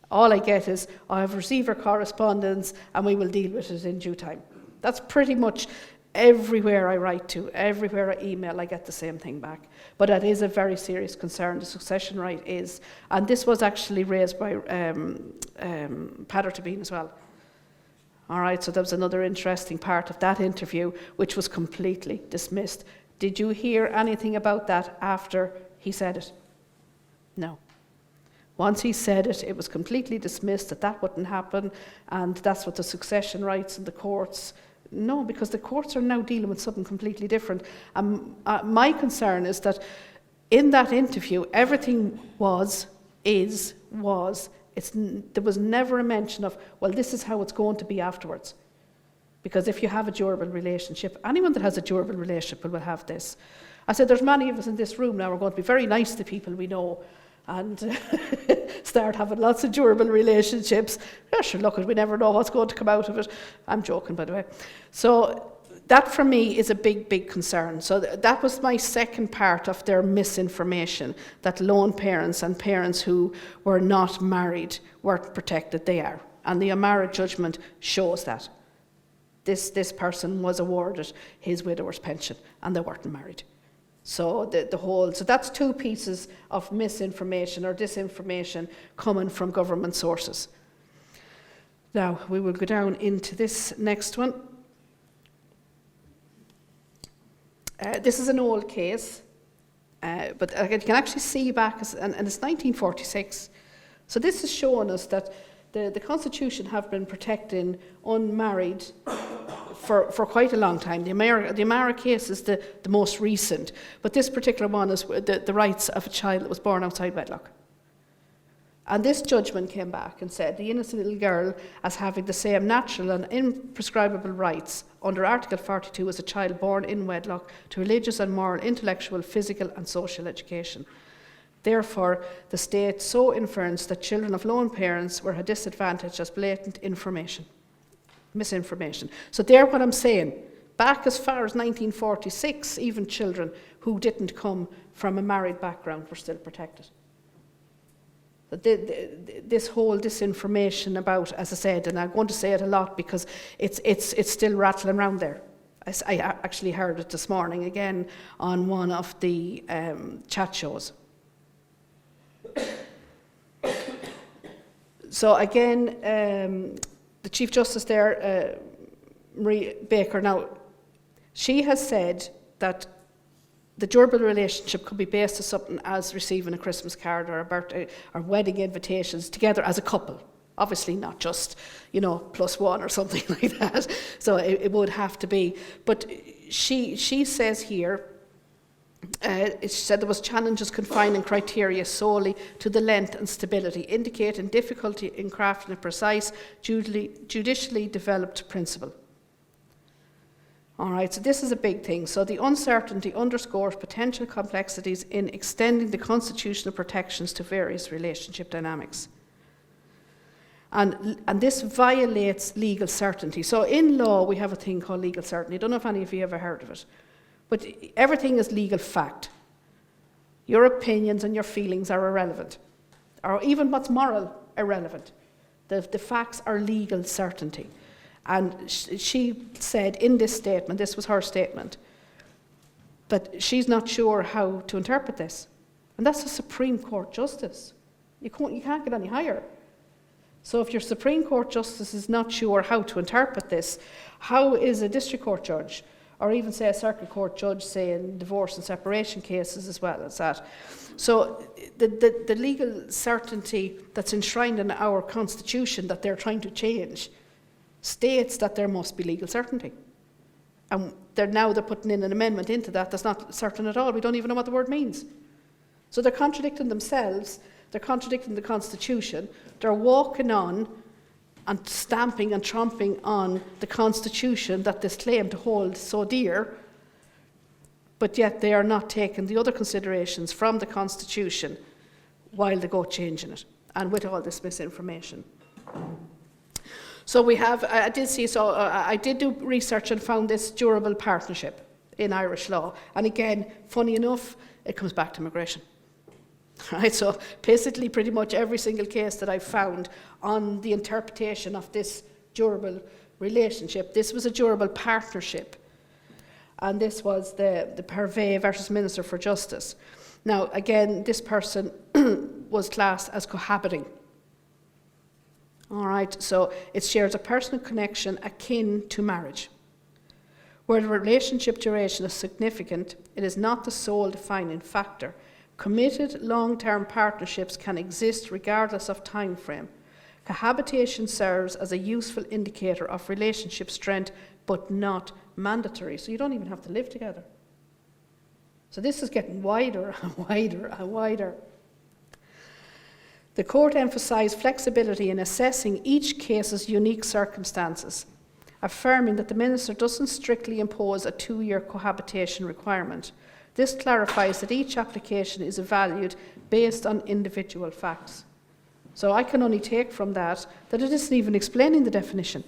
All I get is, I have received your correspondence and we will deal with it in due time. That's pretty much everywhere I write to, everywhere I email, I get the same thing back. But that is a very serious concern, the succession right is. And this was actually raised by Paddor as well. All right, so that was another interesting part of that interview, which was completely dismissed. Did you hear anything about that after he said it? No. Once he said it, it was completely dismissed, that wouldn't happen, and that's what the succession rights in the courts. No, because the courts are now dealing with something completely different. My concern is that in that interview, everything there was never a mention of, well, this is how it's going to be afterwards. Because if you have a durable relationship, anyone that has a durable relationship will have this. I said, there's many of us in this room now are going to be very nice to people we know and start having lots of durable relationships. Yeah, sure, look, we never know what's going to come out of it. I'm joking, by the way. So that for me is a big, big concern. So that was my second part of their misinformation, that lone parents and parents who were not married weren't protected. They are. And the Amara judgment shows that. This person was awarded his widower's pension and they weren't married. So so that's two pieces of misinformation or disinformation coming from government sources. Now we will go down into this next one. This is an old case, but you can actually see back, and it's 1946. So this is showing us that the Constitution have been protecting unmarried for quite a long time. The Amara case is the most recent, but this particular one is the rights of a child that was born outside wedlock. And this judgment came back and said the innocent little girl as having the same natural and imprescribable rights under Article 42 as a child born in wedlock to religious and moral, intellectual, physical and social education. Therefore, the state so inference that children of lone parents were at disadvantage as blatant misinformation. So there what I'm saying, back as far as 1946, even children who didn't come from a married background were still protected. This whole disinformation about, as I said, and I'm going to say it a lot because it's still rattling around there. I actually heard it this morning again on one of the chat shows. So again, the Chief Justice there, Marie Baker, now she has said that the durable relationship could be based on something as receiving a Christmas card or a birthday or wedding invitations together as a couple. Obviously not just, +1 or something like that. So it would have to be. But she says here, it said there was challenges confining criteria solely to the length and stability, indicating difficulty in crafting a precise, judicially developed principle. All right, so this is a big thing. So the uncertainty underscores potential complexities in extending the constitutional protections to various relationship dynamics. And this violates legal certainty. So in law, we have a thing called legal certainty. I don't know if any of you ever heard of it. But everything is legal fact. Your opinions and your feelings are irrelevant. Or even what's moral, irrelevant. The facts are legal certainty. And she said in this statement, this was her statement, but she's not sure how to interpret this. And that's a Supreme Court justice. You can't get any higher. So if your Supreme Court justice is not sure how to interpret this, how is a district court judge, or even say a circuit court judge, say in divorce and separation cases as well as that? So the legal certainty that's enshrined in our Constitution that they're trying to change states that there must be legal certainty. And they're putting in an amendment into that that's not certain at all. We don't even know what the word means. So they're contradicting themselves, they're contradicting the Constitution, they're walking on and stamping and tromping on the Constitution that they claim to hold so dear, but yet they are not taking the other considerations from the Constitution while they go changing it, and with all this misinformation. So we have, I did do research and found this durable partnership in Irish law. And again, funny enough, it comes back to immigration. Right, so basically pretty much every single case that I've found on the interpretation of this durable relationship, this was a durable partnership. And this was the Purvey versus Minister for Justice. Now, again, this person was classed as cohabiting. All right, so it shares a personal connection akin to marriage. Where the relationship duration is significant, it is not the sole defining factor. Committed long-term partnerships can exist regardless of time frame. Cohabitation serves as a useful indicator of relationship strength, but not mandatory. So you don't even have to live together. So this is getting wider and wider and wider. The court emphasised flexibility in assessing each case's unique circumstances, affirming that the minister doesn't strictly impose a 2-year cohabitation requirement. This clarifies that each application is evaluated based on individual facts. So I can only take from that it isn't even explaining the definition.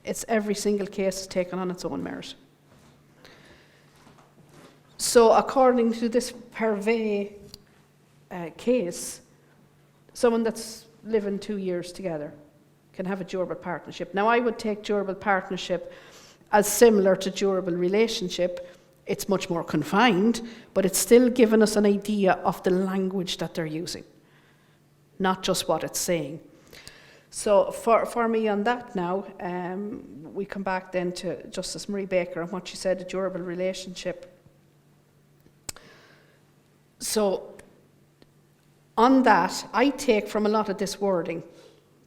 It's every single case is taken on its own merit. So according to this Pervey case, someone that's living 2 years together can have a durable partnership. Now, I would take durable partnership as similar to durable relationship. It's much more confined, but it's still giving us an idea of the language that they're using, not just what it's saying. So for me on that now, we come back then to Justice Marie Baker and what she said, a durable relationship. So on that, I take from a lot of this wording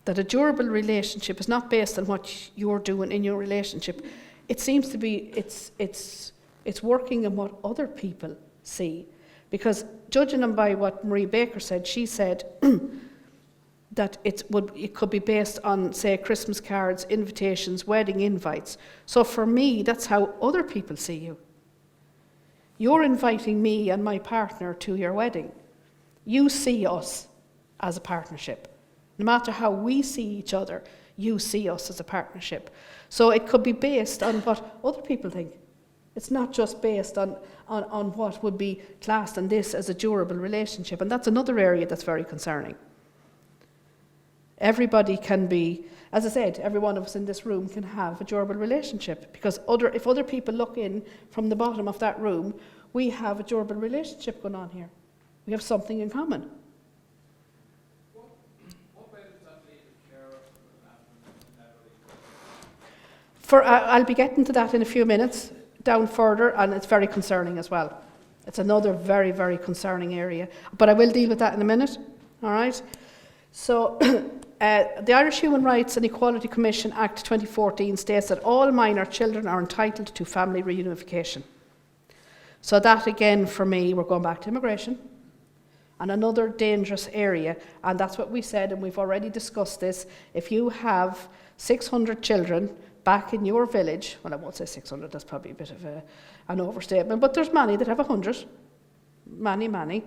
that a durable relationship is not based on what you're doing in your relationship. It seems to be, it's working on what other people see. Because judging on by what Marie Baker said, she said that it could be based on, say, Christmas cards, invitations, wedding invites. So for me, that's how other people see you. You're inviting me and my partner to your wedding. You see us as a partnership. No matter how we see each other, you see us as a partnership. So it could be based on what other people think. It's not just based on what would be classed in this as a durable relationship. And that's another area that's very concerning. Everybody can be, as I said, every one of us in this room can have a durable relationship. Because if other people look in from the bottom of that room, we have a durable relationship going on here. We have something in common. What way does that leave care I'll be getting to that in a few minutes, down further, and it's very concerning as well. It's another very, very concerning area. But I will deal with that in a minute, all right? So the Irish Human Rights and Equality Commission Act 2014 states that all minor children are entitled to family reunification. So that, again, for me, we're going back to immigration. And another dangerous area, and that's what we said, and we've already discussed this. If you have 600 children back in your village, well, I won't say 600, that's probably a bit of an overstatement, but there's many that have 100, many.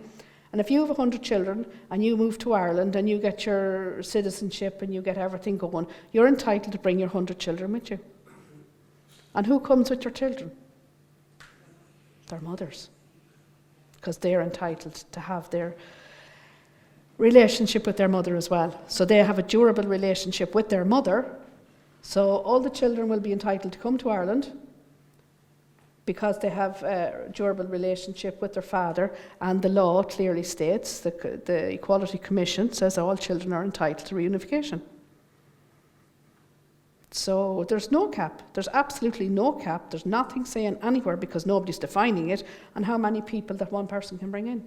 And if you have 100 children and you move to Ireland and you get your citizenship and you get everything going, you're entitled to bring your 100 children with you. And who comes with your children? Their mothers. Because they're entitled to have their relationship with their mother as well. So they have a durable relationship with their mother. So all the children will be entitled to come to Ireland because they have a durable relationship with their father, and the law clearly states, the Equality Commission says all children are entitled to reunification. So there's no cap. There's absolutely no cap. There's nothing saying anywhere, because nobody's defining it, and how many people that one person can bring in.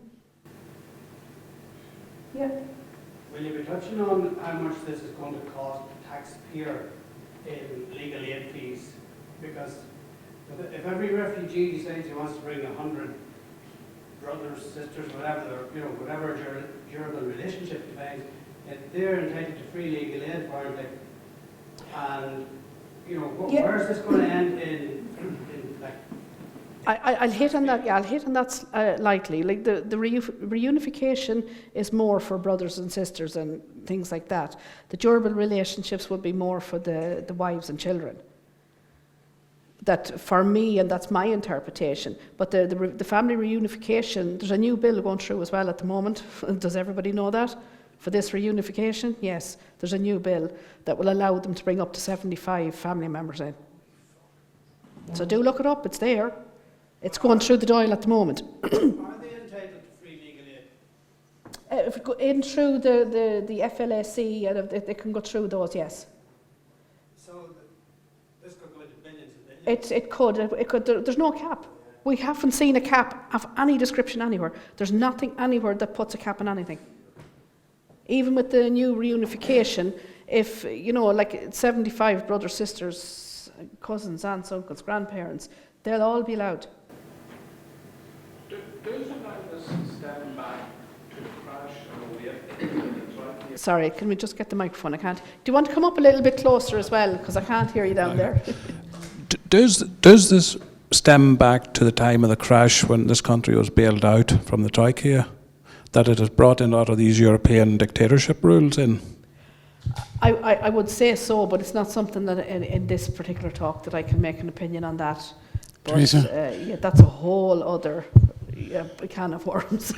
Yeah. Will you be touching on how much this is going to cost the taxpayer in legal aid fees? Because if every refugee decides he wants to bring 100 brothers, sisters, whatever, whatever durable relationship defines, they're entitled to free legal aid, aren't they? And where is this going to end in like? I'll hit on that. Yeah, I'll hit on that lightly. Like the reunification is more for brothers and sisters and things like that. The durable relationships would be more for the wives and children. That for me, and that's my interpretation. But the family reunification, there's a new bill going through as well at the moment. Does everybody know that? For this reunification, yes, there's a new bill that will allow them to bring up to 75 family members in. So do look it up, it's there. It's going through the Dáil at the moment. Are they entitled to free legal If it go in through the FLSE, and if they can go through those, yes. So this could go into billions and billions. It could. There's no cap. We haven't seen a cap of any description anywhere. There's nothing anywhere that puts a cap on anything. Even with the new reunification, if, like 75 brothers, sisters, cousins, aunts, uncles, grandparents, they'll all be allowed. Does this stem back to the crash and Sorry, can we just get the microphone? I can't. Do you want to come up a little bit closer as well? Because I can't hear you down there. Does this stem back to the time of the crash when this country was bailed out from the Troika? That it has brought in a lot of these European dictatorship rules in? I would say so, but it's not something that in this particular talk that I can make an opinion on that. But, Teresa? that's a whole other can of worms.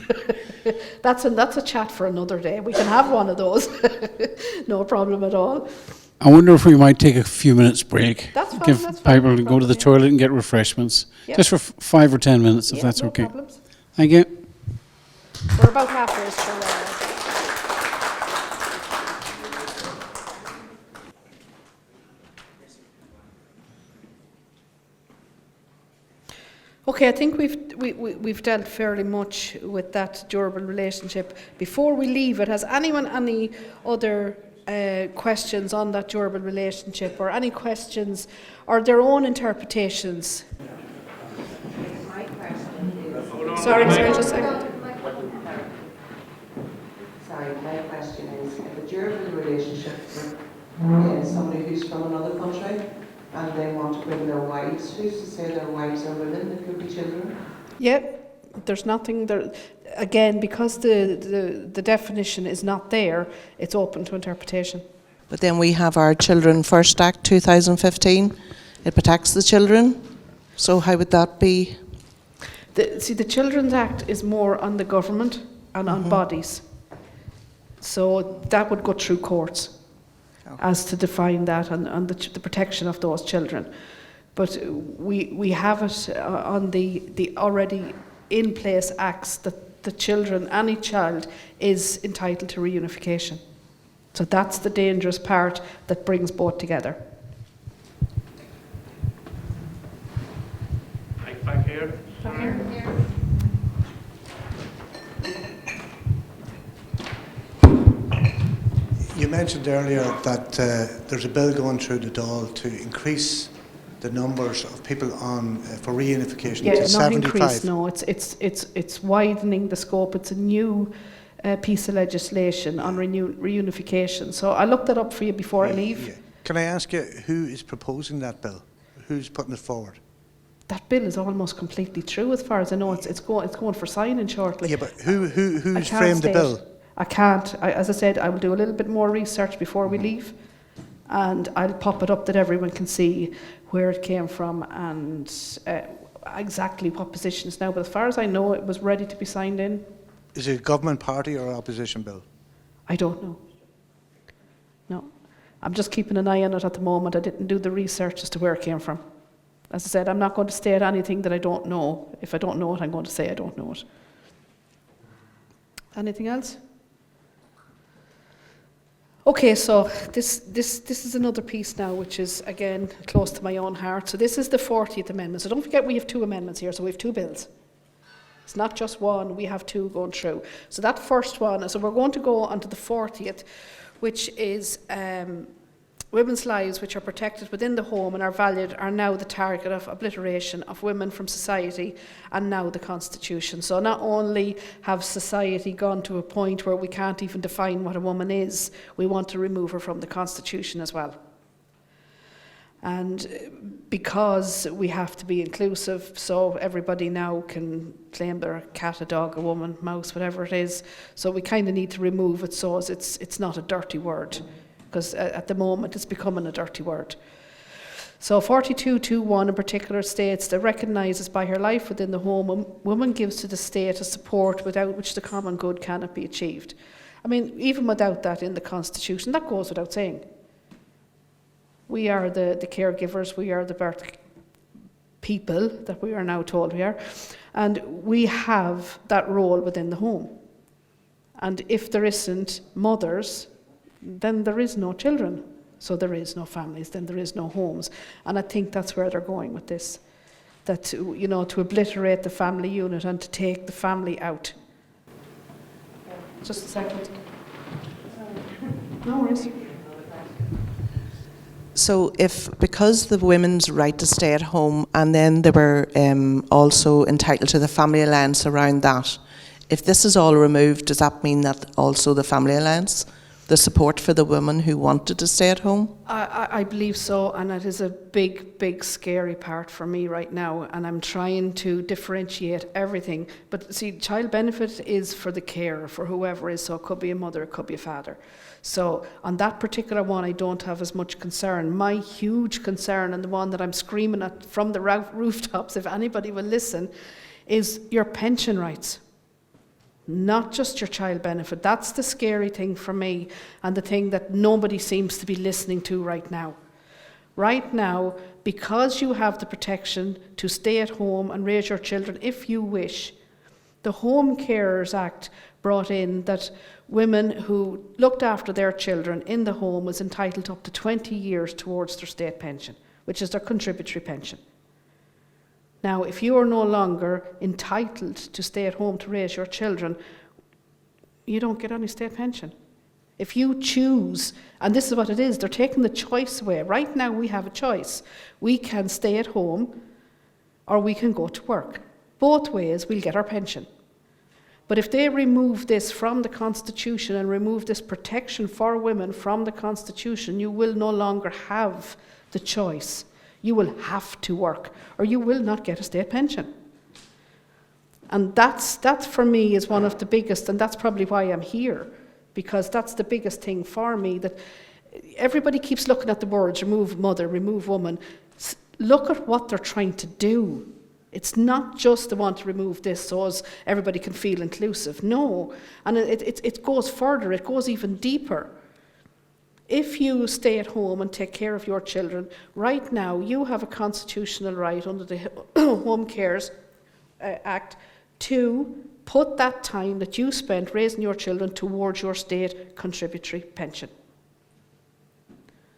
That's a chat for another day. We can have one of those. No problem at all. I wonder if we might take a few minutes break. That's fine, Give that's fine, people no to go to the problem, toilet and get refreshments. Yep. Just for 5 or 10 minutes, if Yeah, that's no okay. problems. Thank you. We're about halfway through. Okay, I think we've dealt fairly much with that durable relationship. Before we leave it, has anyone any other questions on that durable relationship, or any questions or their own interpretations? My question is... Sorry, just a second. Sorry, my question is, if a durable relationship with somebody who's from another country and they want to bring their wives, who's to say their wives are women? It could be children. Yeah, there's nothing there. Again, because the definition is not there, it's open to interpretation. But then we have our Children First Act 2015. It protects the children. So how would that be? The Children's Act is more on the government and on bodies. So that would go through courts as to define that and the protection of those children. But we have it on the already in place acts that the children, any child, is entitled to reunification. So that's the dangerous part that brings both together. Back here. You mentioned earlier that there's a bill going through the Dáil to increase the numbers of people on for reunification to not 75. increase, no, it's widening the scope. It's a new piece of legislation on reunification. So I looked that up for you before I leave. Yeah. Can I ask you who is proposing that bill? Who's putting it forward? That bill is almost completely through, as far as I know. It's going for signing shortly. Yeah, but who's I can't framed the state. bill? I can't. As I said, I will do a little bit more research before we leave, and I'll pop it up that everyone can see where it came from and exactly what positions now. But as far as I know, it was ready to be signed in. Is it a government party or opposition bill? I don't know. No. I'm just keeping an eye on it at the moment. I didn't do the research as to where it came from. As I said, I'm not going to state anything that I don't know. If I don't know it, I'm going to say I don't know it. Anything else? Okay, so this is another piece now, which is, again, close to my own heart. So this is the 40th Amendment. So don't forget we have 2 amendments here, so we have 2 bills. It's not just one, we have 2 going through. So that first one, so we're going to go on to the 40th, which is women's lives which are protected within the home and are valued are now the target of obliteration of women from society and now the Constitution. So not only have society gone to a point where we can't even define what a woman is, we want to remove her from the Constitution as well. And because we have to be inclusive, so everybody now can claim they're a cat, a dog, a woman, mouse, whatever it is. So we kind of need to remove it so it's not a dirty word, because at the moment it's becoming a dirty word. So 42.2.1 in particular states that recognises by her life within the home, woman gives to the state a support without which the common good cannot be achieved. I mean, even without that in the Constitution, that goes without saying. We are the caregivers, we are the birth people that we are now told we are, and we have that role within the home. And if there isn't mothers, then there is no children. So there is no families, then there is no homes. And I think that's where they're going with this. That, to obliterate the family unit and to take the family out. Just a second. No worries. So because the women's right to stay at home, and then they were also entitled to the family allowance around that, if this is all removed, does that mean that also the family allowance, the support for the women who wanted to stay at home? I believe so, and it is a big, big, scary part for me right now, and I'm trying to differentiate everything. But see, child benefit is for the carer, for whoever is, so it could be a mother, it could be a father. So on that particular one, I don't have as much concern. My huge concern, and the one that I'm screaming at from the rooftops, if anybody will listen, is your pension rights. Not just your child benefit. That's the scary thing for me, and the thing that nobody seems to be listening to right now. Right now, because you have the protection to stay at home and raise your children if you wish, the Home Carers Act brought in that women who looked after their children in the home was entitled to up to 20 years towards their state pension, which is their contributory pension. Now, if you are no longer entitled to stay at home to raise your children, you don't get any state pension. If you choose, and this is what it is, they're taking the choice away. Right now we have a choice. We can stay at home or we can go to work. Both ways we'll get our pension. But if they remove this from the Constitution and remove this protection for women from the Constitution, you will no longer have the choice. You will have to work, or you will not get a state pension. And that for me is one of the biggest, and that's probably why I'm here, because that's the biggest thing for me, that everybody keeps looking at the words, remove mother, remove woman. Look at what they're trying to do. It's not just they want to remove this so as everybody can feel inclusive. No, and it goes further, it goes even deeper. If you stay at home and take care of your children, right now you have a constitutional right under the Home Cares Act to put that time that you spent raising your children towards your state contributory pension.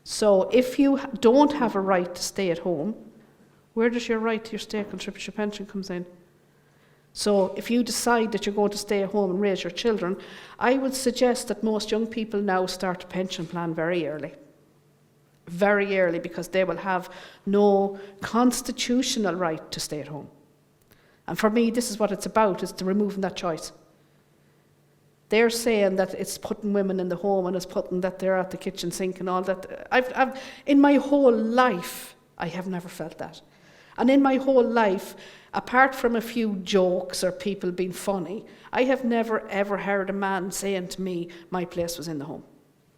So if you don't have a right to stay at home, where does your right to your state contributory pension comes in? So if you decide that you're going to stay at home and raise your children, I would suggest that most young people now start a pension plan very early. Very early, because they will have no constitutional right to stay at home. And for me, this is what it's about, is to removing that choice. They're saying that it's putting women in the home and it's putting that they're at the kitchen sink and all that. I've in my whole life, I have never felt that. And in my whole life, apart from a few jokes or people being funny, I have never ever heard a man saying to me, my place was in the home.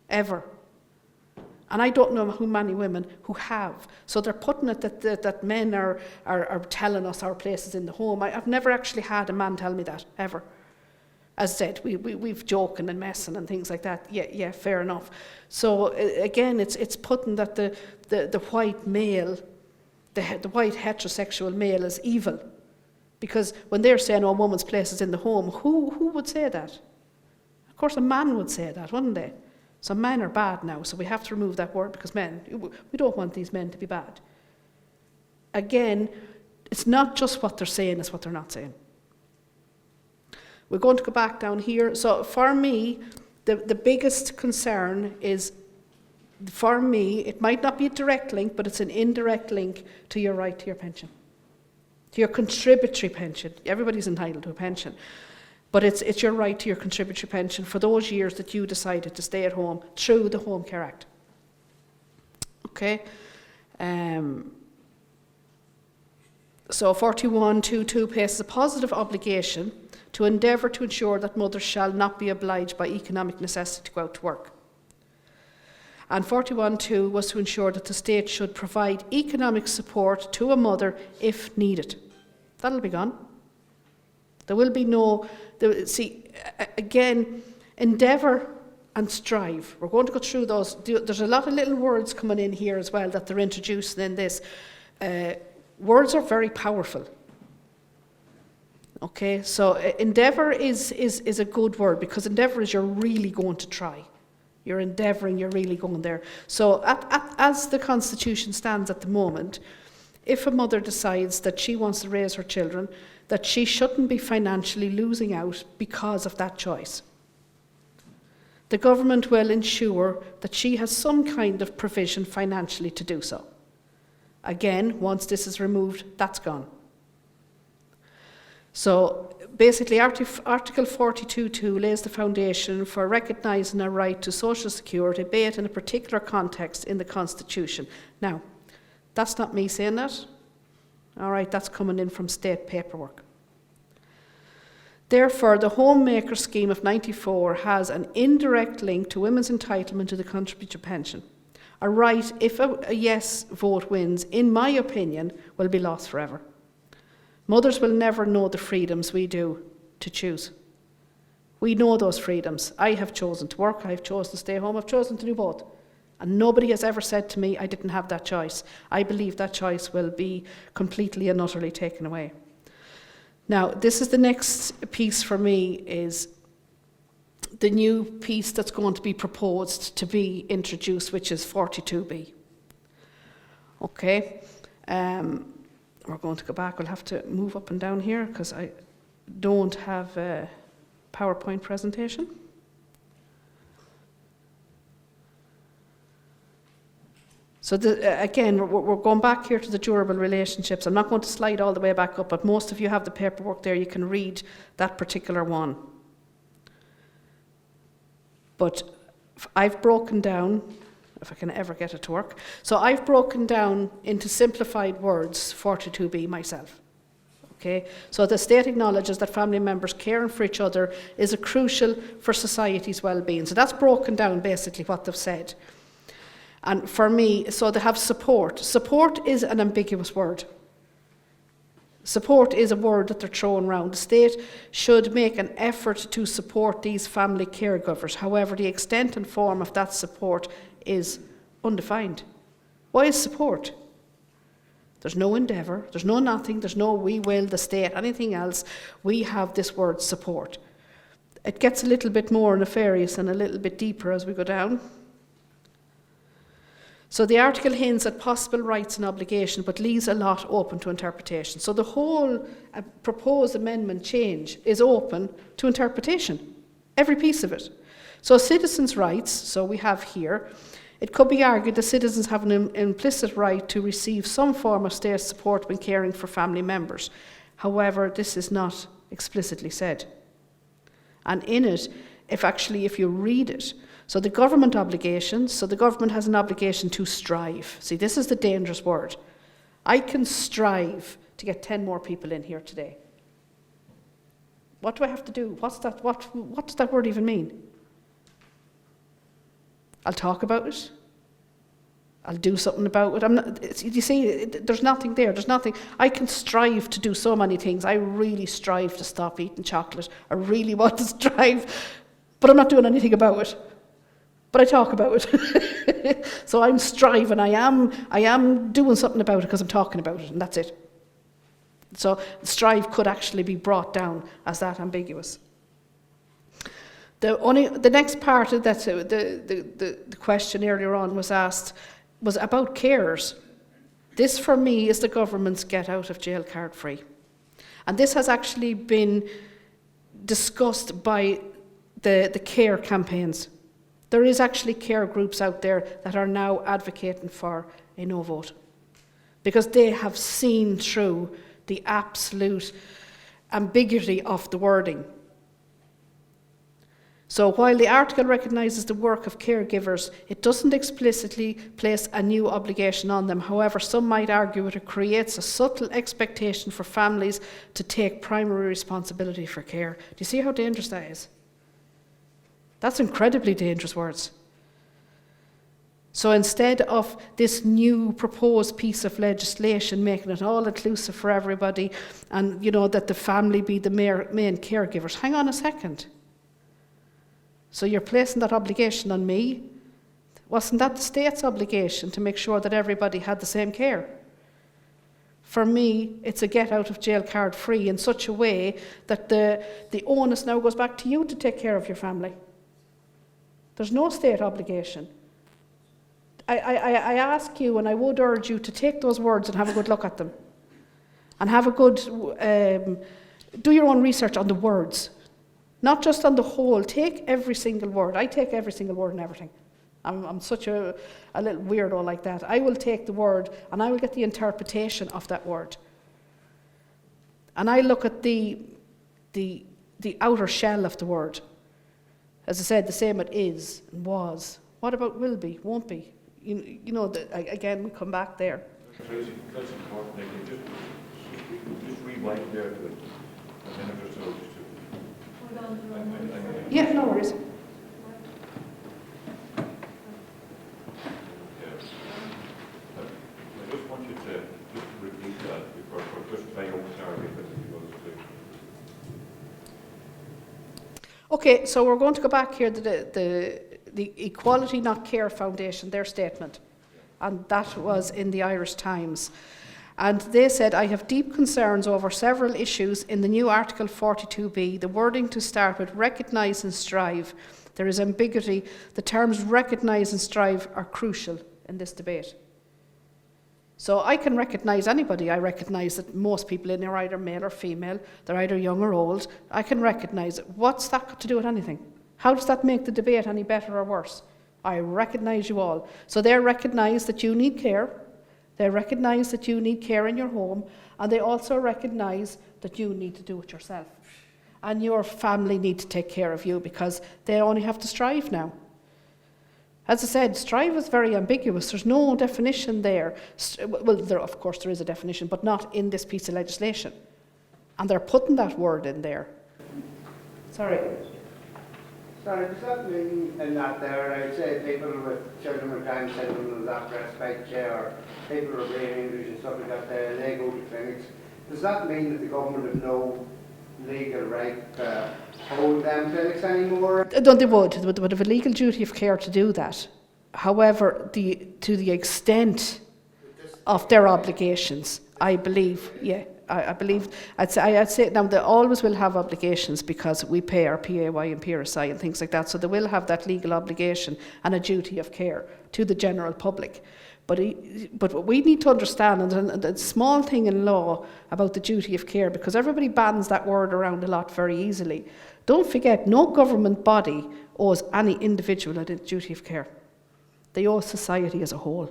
Ever. And I don't know how many women who have. So they're putting it that men are telling us our place is in the home. I've never actually had a man tell me that, ever. As I said, we've joking and messing and things like that. Yeah, fair enough. So again, it's putting that the white male, the white heterosexual male is evil. Because when they're saying, oh, a woman's place is in the home, who would say that? Of course, a man would say that, wouldn't they? So men are bad now, so we have to remove that word, because men, we don't want these men to be bad. Again, it's not just what they're saying, it's what they're not saying. We're going to go back down here. So for me, the biggest concern is, for me, it might not be a direct link, but it's an indirect link to your right to your pension, to your contributory pension. Everybody's entitled to a pension. But it's your right to your contributory pension for those years that you decided to stay at home through the Home Care Act. Okay? So 41.2.2 places a positive obligation to endeavour to ensure that mothers shall not be obliged by economic necessity to go out to work. And 41.2 was to ensure that the state should provide economic support to a mother if needed. That'll be gone. There will be no, again, endeavour and strive. We're going to go through those. There's a lot of little words coming in here as well that they're introducing in this. Words are very powerful. Okay, so endeavour is a good word, because endeavour is you're really going to try. You're endeavouring, you're really going there. So as the Constitution stands at the moment, if a mother decides that she wants to raise her children, that she shouldn't be financially losing out because of that choice. The government will ensure that she has some kind of provision financially to do so. Again, once this is removed, that's gone. So basically, Article 42.2 lays the foundation for recognising a right to social security, be it in a particular context in the Constitution. Now, that's not me saying that. All right, that's coming in from state paperwork. Therefore, the Homemaker Scheme of 94 has an indirect link to women's entitlement to the contributory pension. A right, if a yes vote wins, in my opinion, will be lost forever. Mothers will never know the freedoms we do to choose. We know those freedoms. I have chosen to work, I have chosen to stay home, I've chosen to do both. And nobody has ever said to me I didn't have that choice. I believe that choice will be completely and utterly taken away. Now, this is the next piece for me, is the new piece that's going to be proposed to be introduced, which is 42B. Okay. We're going to go back. We'll have to move up and down here because I don't have a PowerPoint presentation. So again, we're going back here to the durable relationships. I'm not going to slide all the way back up, but most of you have the paperwork there. You can read that particular one. But I've broken down, if I can ever get it to work, so I've broken down into simplified words 42B myself. Okay? So the state acknowledges that family members caring for each other is crucial for society's well-being. So that's broken down basically what they've said. And for me, so they have support. Support is an ambiguous word. Support is a word that they're throwing around. The state should make an effort to support these family caregivers. However, the extent and form of that support is undefined. Why is support? There's no endeavour, there's no nothing, there's no we will, the state, anything else. We have this word support. It gets a little bit more nefarious and a little bit deeper as we go down. So the article hints at possible rights and obligations, but leaves a lot open to interpretation. So the whole proposed amendment change is open to interpretation, every piece of it. So citizens' rights, so we have here, it could be argued that citizens have an implicit right to receive some form of state support when caring for family members. However, this is not explicitly said. And in it, if you read it, so the government obligations, so the government has an obligation to strive. See, this is the dangerous word. I can strive to get 10 more people in here today. What do I have to do? What does that word even mean? I'll talk about it. I'll do something about it. You see, there's nothing there. There's nothing. I can strive to do so many things. I really strive to stop eating chocolate. I really want to strive, but I'm not doing anything about it. But I talk about it. So I'm striving. I am doing something about it because I'm talking about it, and that's it. So strive could actually be brought down as that ambiguous. The next part of that, the question earlier on was asked, was about carers. This, for me, is the government's get out of jail card free. And this has actually been discussed by the care campaigns. There is actually care groups out there that are now advocating for a no vote, because they have seen through the absolute ambiguity of the wording. So while the article recognises the work of caregivers, it doesn't explicitly place a new obligation on them. However, some might argue it creates a subtle expectation for families to take primary responsibility for care. Do you see how dangerous that is? That's incredibly dangerous words. So instead of this new proposed piece of legislation making it all inclusive for everybody, and that the family be the main caregivers, hang on a second. So you're placing that obligation on me? Wasn't that the state's obligation to make sure that everybody had the same care? For me, it's a get out of jail card free in such a way that the onus now goes back to you to take care of your family. There's no state obligation. I ask you, and I would urge you to take those words and have a good look at them. And have a good, do your own research on the words. Not just on the whole, take every single word. I take every single word and everything. I'm such a little weirdo like that. I will take the word and I will get the interpretation of that word. And I look at the outer shell of the word. As I said, the same it is and was. What about will be, won't be? You know, again, we come back there. Tracy, that's important. Just rewind there to a minute or so. Yeah, no worries. I just want you to just repeat that before, just my own clarity, but if you want to. Okay, so we're going to go back here to the Equality Not Care Foundation, their statement. And that was in the Irish Times. And they said, I have deep concerns over several issues in the new Article 42B. The wording to start with, recognise and strive. There is ambiguity. The terms recognise and strive are crucial in this debate. So I can recognise anybody. I recognise that most people in here are either male or female. They're either young or old. I can recognise it. What's that got to do with anything? How does that make the debate any better or worse? I recognise you all. So they recognise that you need care. They recognise that you need care in your home, and they also recognise that you need to do it yourself. And your family need to take care of you because they only have to strive now. As I said, strive is very ambiguous. There's no definition there. Well, of course there is a definition, but not in this piece of legislation. And they're putting that word in there. Sorry, does that mean in that there, I'd say people with children with Down syndrome that respite care, people with brain injuries and stuff like that, they go to clinics. Does that mean that the government have no legal right to hold them clinics anymore? No, they would have a legal duty of care to do that. However, to the extent of their obligations, I believe, yeah. I believe, I'd say now they always will have obligations because we pay our PAY and PRSI and things like that, so they will have that legal obligation and a duty of care to the general public. But what we need to understand, and the small thing in law about the duty of care, because everybody bans that word around a lot very easily. Don't forget, no government body owes any individual a duty of care. They owe society as a whole.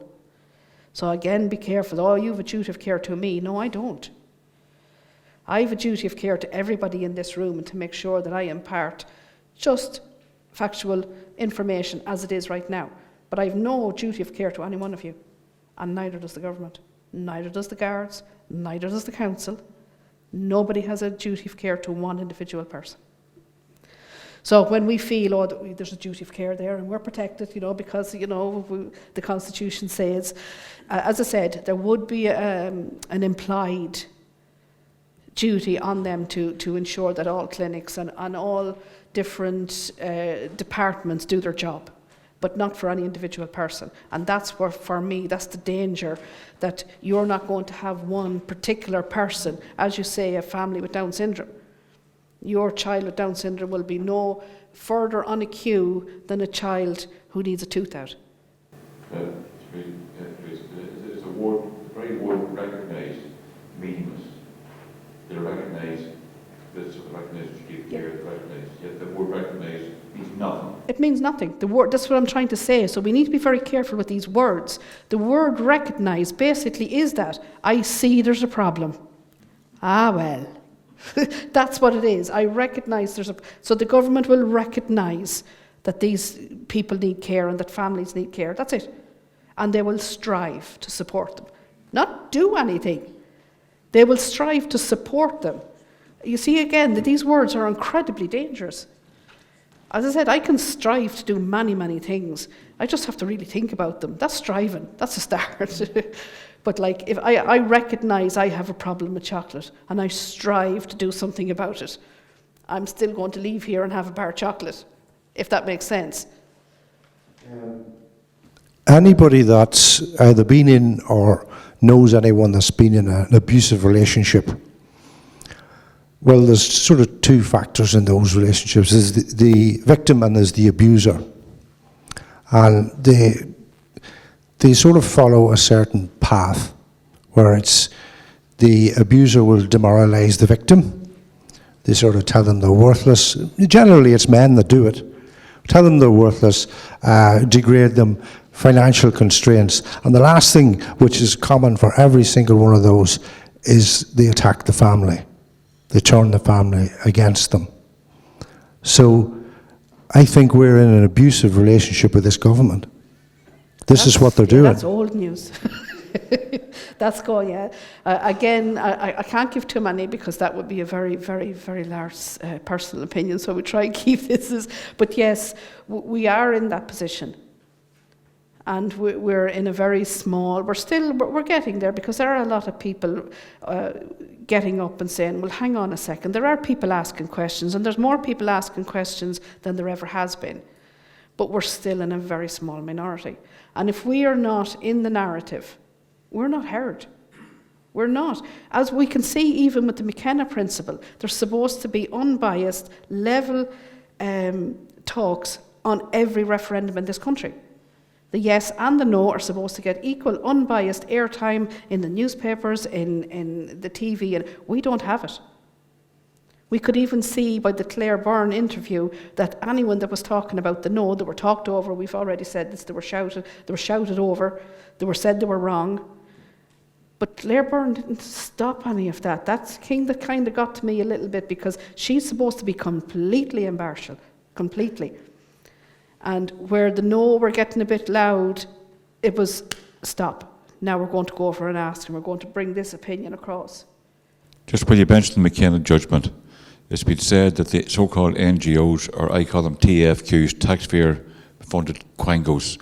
So again, be careful. Oh, you have a duty of care to me. No, I don't. I have a duty of care to everybody in this room and to make sure that I impart just factual information as it is right now. But I have no duty of care to any one of you. And neither does the government. Neither does the guards. Neither does the council. Nobody has a duty of care to one individual person. So when we feel, oh, there's a duty of care there and we're protected, because, the Constitution says, as I said, there would be an implied duty on them to ensure that all clinics and all different departments do their job, but not for any individual person. And that's where, for me, that's the danger, that you're not going to have one particular person, as you say, a family with Down syndrome. Your child with Down syndrome will be no further on a queue than a child who needs a tooth out. It's a word, the very word recognise, meaningless. They recognise this, recognise that you give care, they recognise, yet the word recognise means nothing. It means nothing. The word, that's what I'm trying to say. So we need to be very careful with these words. The word recognise basically is that I see there's a problem. Ah, well. That's what it is. I recognise so the government will recognise that these people need care and that families need care. That's it. And they will strive to support them. Not do anything. They will strive to support them. You see, again, that these words are incredibly dangerous. As I said, I can strive to do many, many things. I just have to really think about them. That's striving. That's a start. But if I recognise I have a problem with chocolate and I strive to do something about it, I'm still going to leave here and have a bar of chocolate, if that makes sense. anybody that's either been in or knows anyone that's been in an abusive relationship, well, there's sort of two factors in those relationships. There's the victim and there's the abuser. And they sort of follow a certain path where it's the abuser will demoralize the victim. They sort of tell them they're worthless. Generally, it's men that do it. Tell them they're worthless, degrade them, financial constraints. And the last thing, which is common for every single one of those, is they attack the family. They turn the family against them. So I think we're in an abusive relationship with this government. This is what they're doing. That's old news. That's going, yeah. Again, I can't give too many because that would be a very, very, very large personal opinion, so we try and keep this as, but yes, we are in that position. And we're in a very small, we're getting there because there are a lot of people getting up and saying, well, hang on a second, there are people asking questions, and there's more people asking questions than there ever has been. But we're still in a very small minority. And if we are not in the narrative, we're not heard. We're not. As we can see even with the McKenna principle, there's supposed to be unbiased, level talks on every referendum in this country. The yes and the no are supposed to get equal, unbiased airtime in the newspapers, in the TV, and we don't have it. We could even see by the Claire Byrne interview that anyone that was talking about the no, they were talked over, we've already said this, they were shouted over, they were said they were wrong. But Claire Byrne didn't stop any of that. That's the thing that kind of got to me a little bit because she's supposed to be completely impartial, completely. And where the no were getting a bit loud, it was stop. Now we're going to go over and ask and we're going to bring this opinion across. Just while you mentioned the McKenna judgment, it's been said that the so-called NGOs, or I call them TFQs, taxpayer-funded quangos,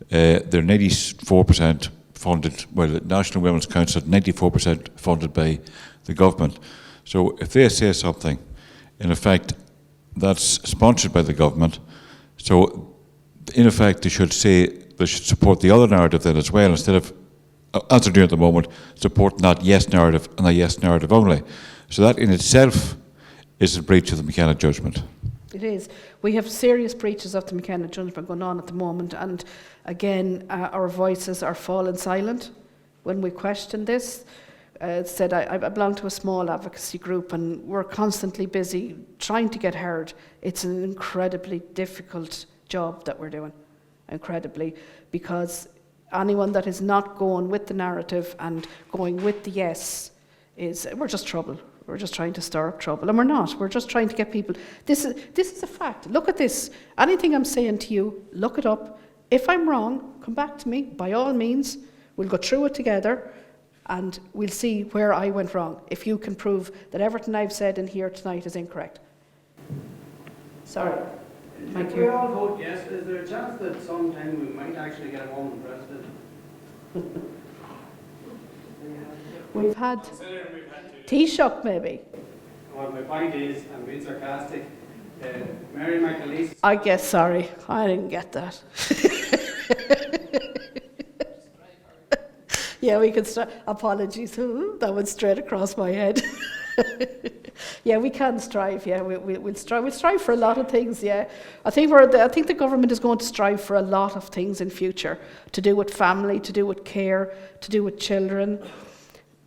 they're 94% funded, well, the National Women's Council, 94% funded by the government. So if they say something, in effect, that's sponsored by the government, so in effect they should support the other narrative then as well, instead of, as they're doing at the moment, support that yes narrative and a yes narrative only. So that in itself is a breach of the McKenna judgment. It is. We have serious breaches of the McKenna judgment going on at the moment, and again, our voices are falling silent when we question this. Said I belong to a small advocacy group, and we're constantly busy trying to get heard. It's an incredibly difficult job that we're doing, incredibly, because anyone that is not going with the narrative and going with the yes we're just trouble. We're just trying to stir up trouble, and we're not. We're just trying to get people. This is a fact. Look at this. Anything I'm saying to you, look it up. If I'm wrong, come back to me. By all means, we'll go through it together, and we'll see where I went wrong. If you can prove that everything I've said in here tonight is incorrect. Sorry. Thank If you. we all vote yes, is there a chance that sometime we might actually get a woman president? We've had Taoiseach, maybe. Well, my point is, I'm being sarcastic. Mary McAleese. I guess, sorry, I didn't get that. Yeah, we could start. Apologies, that went straight across my head. Yeah, we can strive. Yeah, we'll strive. We'll strive for a lot of things. Yeah, I think the government is going to strive for a lot of things in future, to do with family, to do with care, to do with children,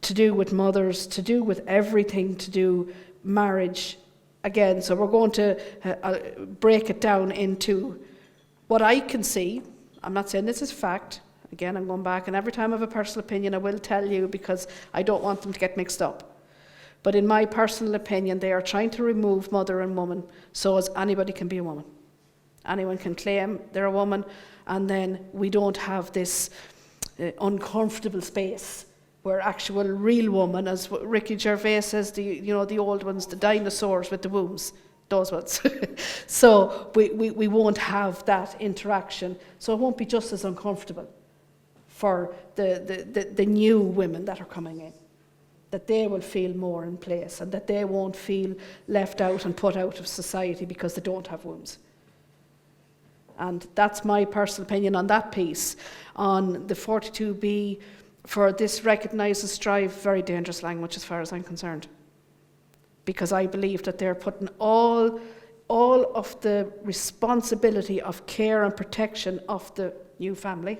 to do with mothers, to do with everything, to do marriage. Again, so we're going to break it down into what I can see. I'm not saying this is fact. Again, I'm going back, and every time I have a personal opinion, I will tell you because I don't want them to get mixed up. But in my personal opinion, they are trying to remove mother and woman so as anybody can be a woman. Anyone can claim they're a woman, and then we don't have this uncomfortable space where actual real woman, as Ricky Gervais says, the old ones, the dinosaurs with the wombs, those ones. So we won't have that interaction. So it won't be just as uncomfortable for the new women that are coming in, that they will feel more in place and that they won't feel left out and put out of society because they don't have wombs. And that's my personal opinion on that piece. On the 42B, for this recognise and strive, very dangerous language as far as I'm concerned. Because I believe that they're putting all of the responsibility of care and protection of the new family,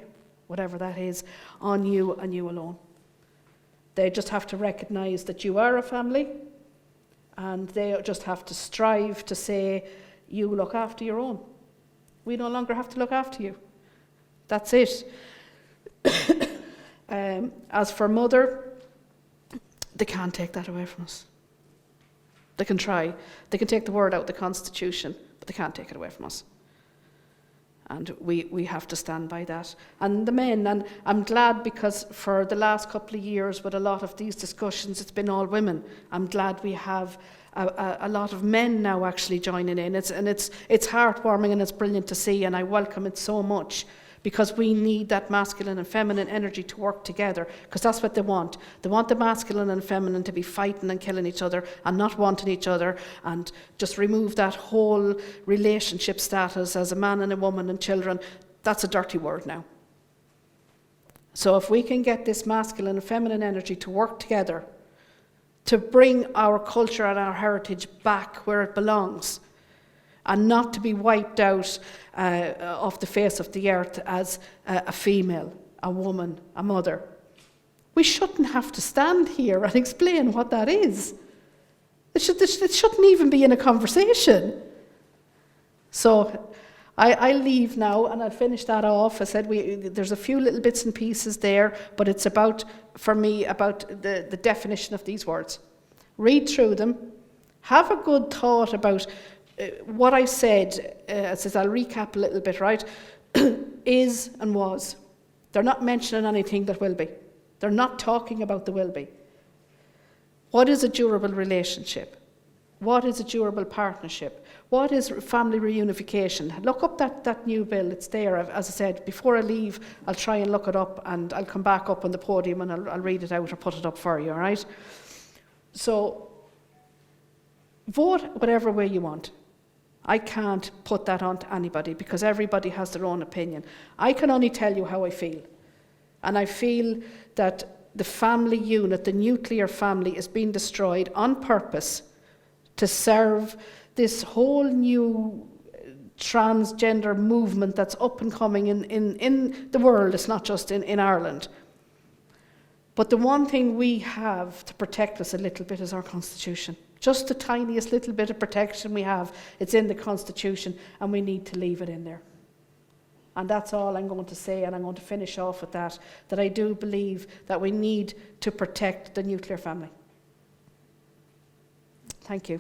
whatever that is, on you and you alone. They just have to recognise that you are a family, and they just have to strive to say, you look after your own. We no longer have to look after you. That's it. As for mother, they can't take that away from us. They can try. They can take the word out of the Constitution, but they can't take it away from us. And we have to stand by that. And the men, and I'm glad, because for the last couple of years with a lot of these discussions, it's been all women. I'm glad we have a lot of men now actually joining in. It's heartwarming and it's brilliant to see, and I welcome it so much, because we need that masculine and feminine energy to work together, because that's what they want. They want the masculine and feminine to be fighting and killing each other and not wanting each other, and just remove that whole relationship status as a man and a woman and children. That's a dirty word now. So if we can get this masculine and feminine energy to work together to bring our culture and our heritage back where it belongs, and not to be wiped out off the face of the earth as a female, a woman, a mother. We shouldn't have to stand here and explain what that is. It shouldn't even be in a conversation. So I'll leave now, and I'll finish that off. I said there's a few little bits and pieces there, but it's about, for me, about the definition of these words. Read through them. Have a good thought about what I said. Says I'll recap a little bit, right? Is and was. They're not mentioning anything that will be. They're not talking about the will be. What is a durable relationship? What is a durable partnership? What is family reunification? Look up that new bill. It's there. As I said, before I leave, I'll try and look it up, and I'll come back up on the podium and I'll read it out or put it up for you, all right? So, vote whatever way you want. I can't put that on to anybody, because everybody has their own opinion. I can only tell you how I feel. And I feel that the family unit, the nuclear family, is being destroyed on purpose to serve this whole new transgender movement that's up and coming in the world. It's not just in Ireland. But the one thing we have to protect us a little bit is our Constitution. Just the tiniest little bit of protection we have, it's in the Constitution, and we need to leave it in there. And that's all I'm going to say, and I'm going to finish off with that I do believe that we need to protect the nuclear family. Thank you.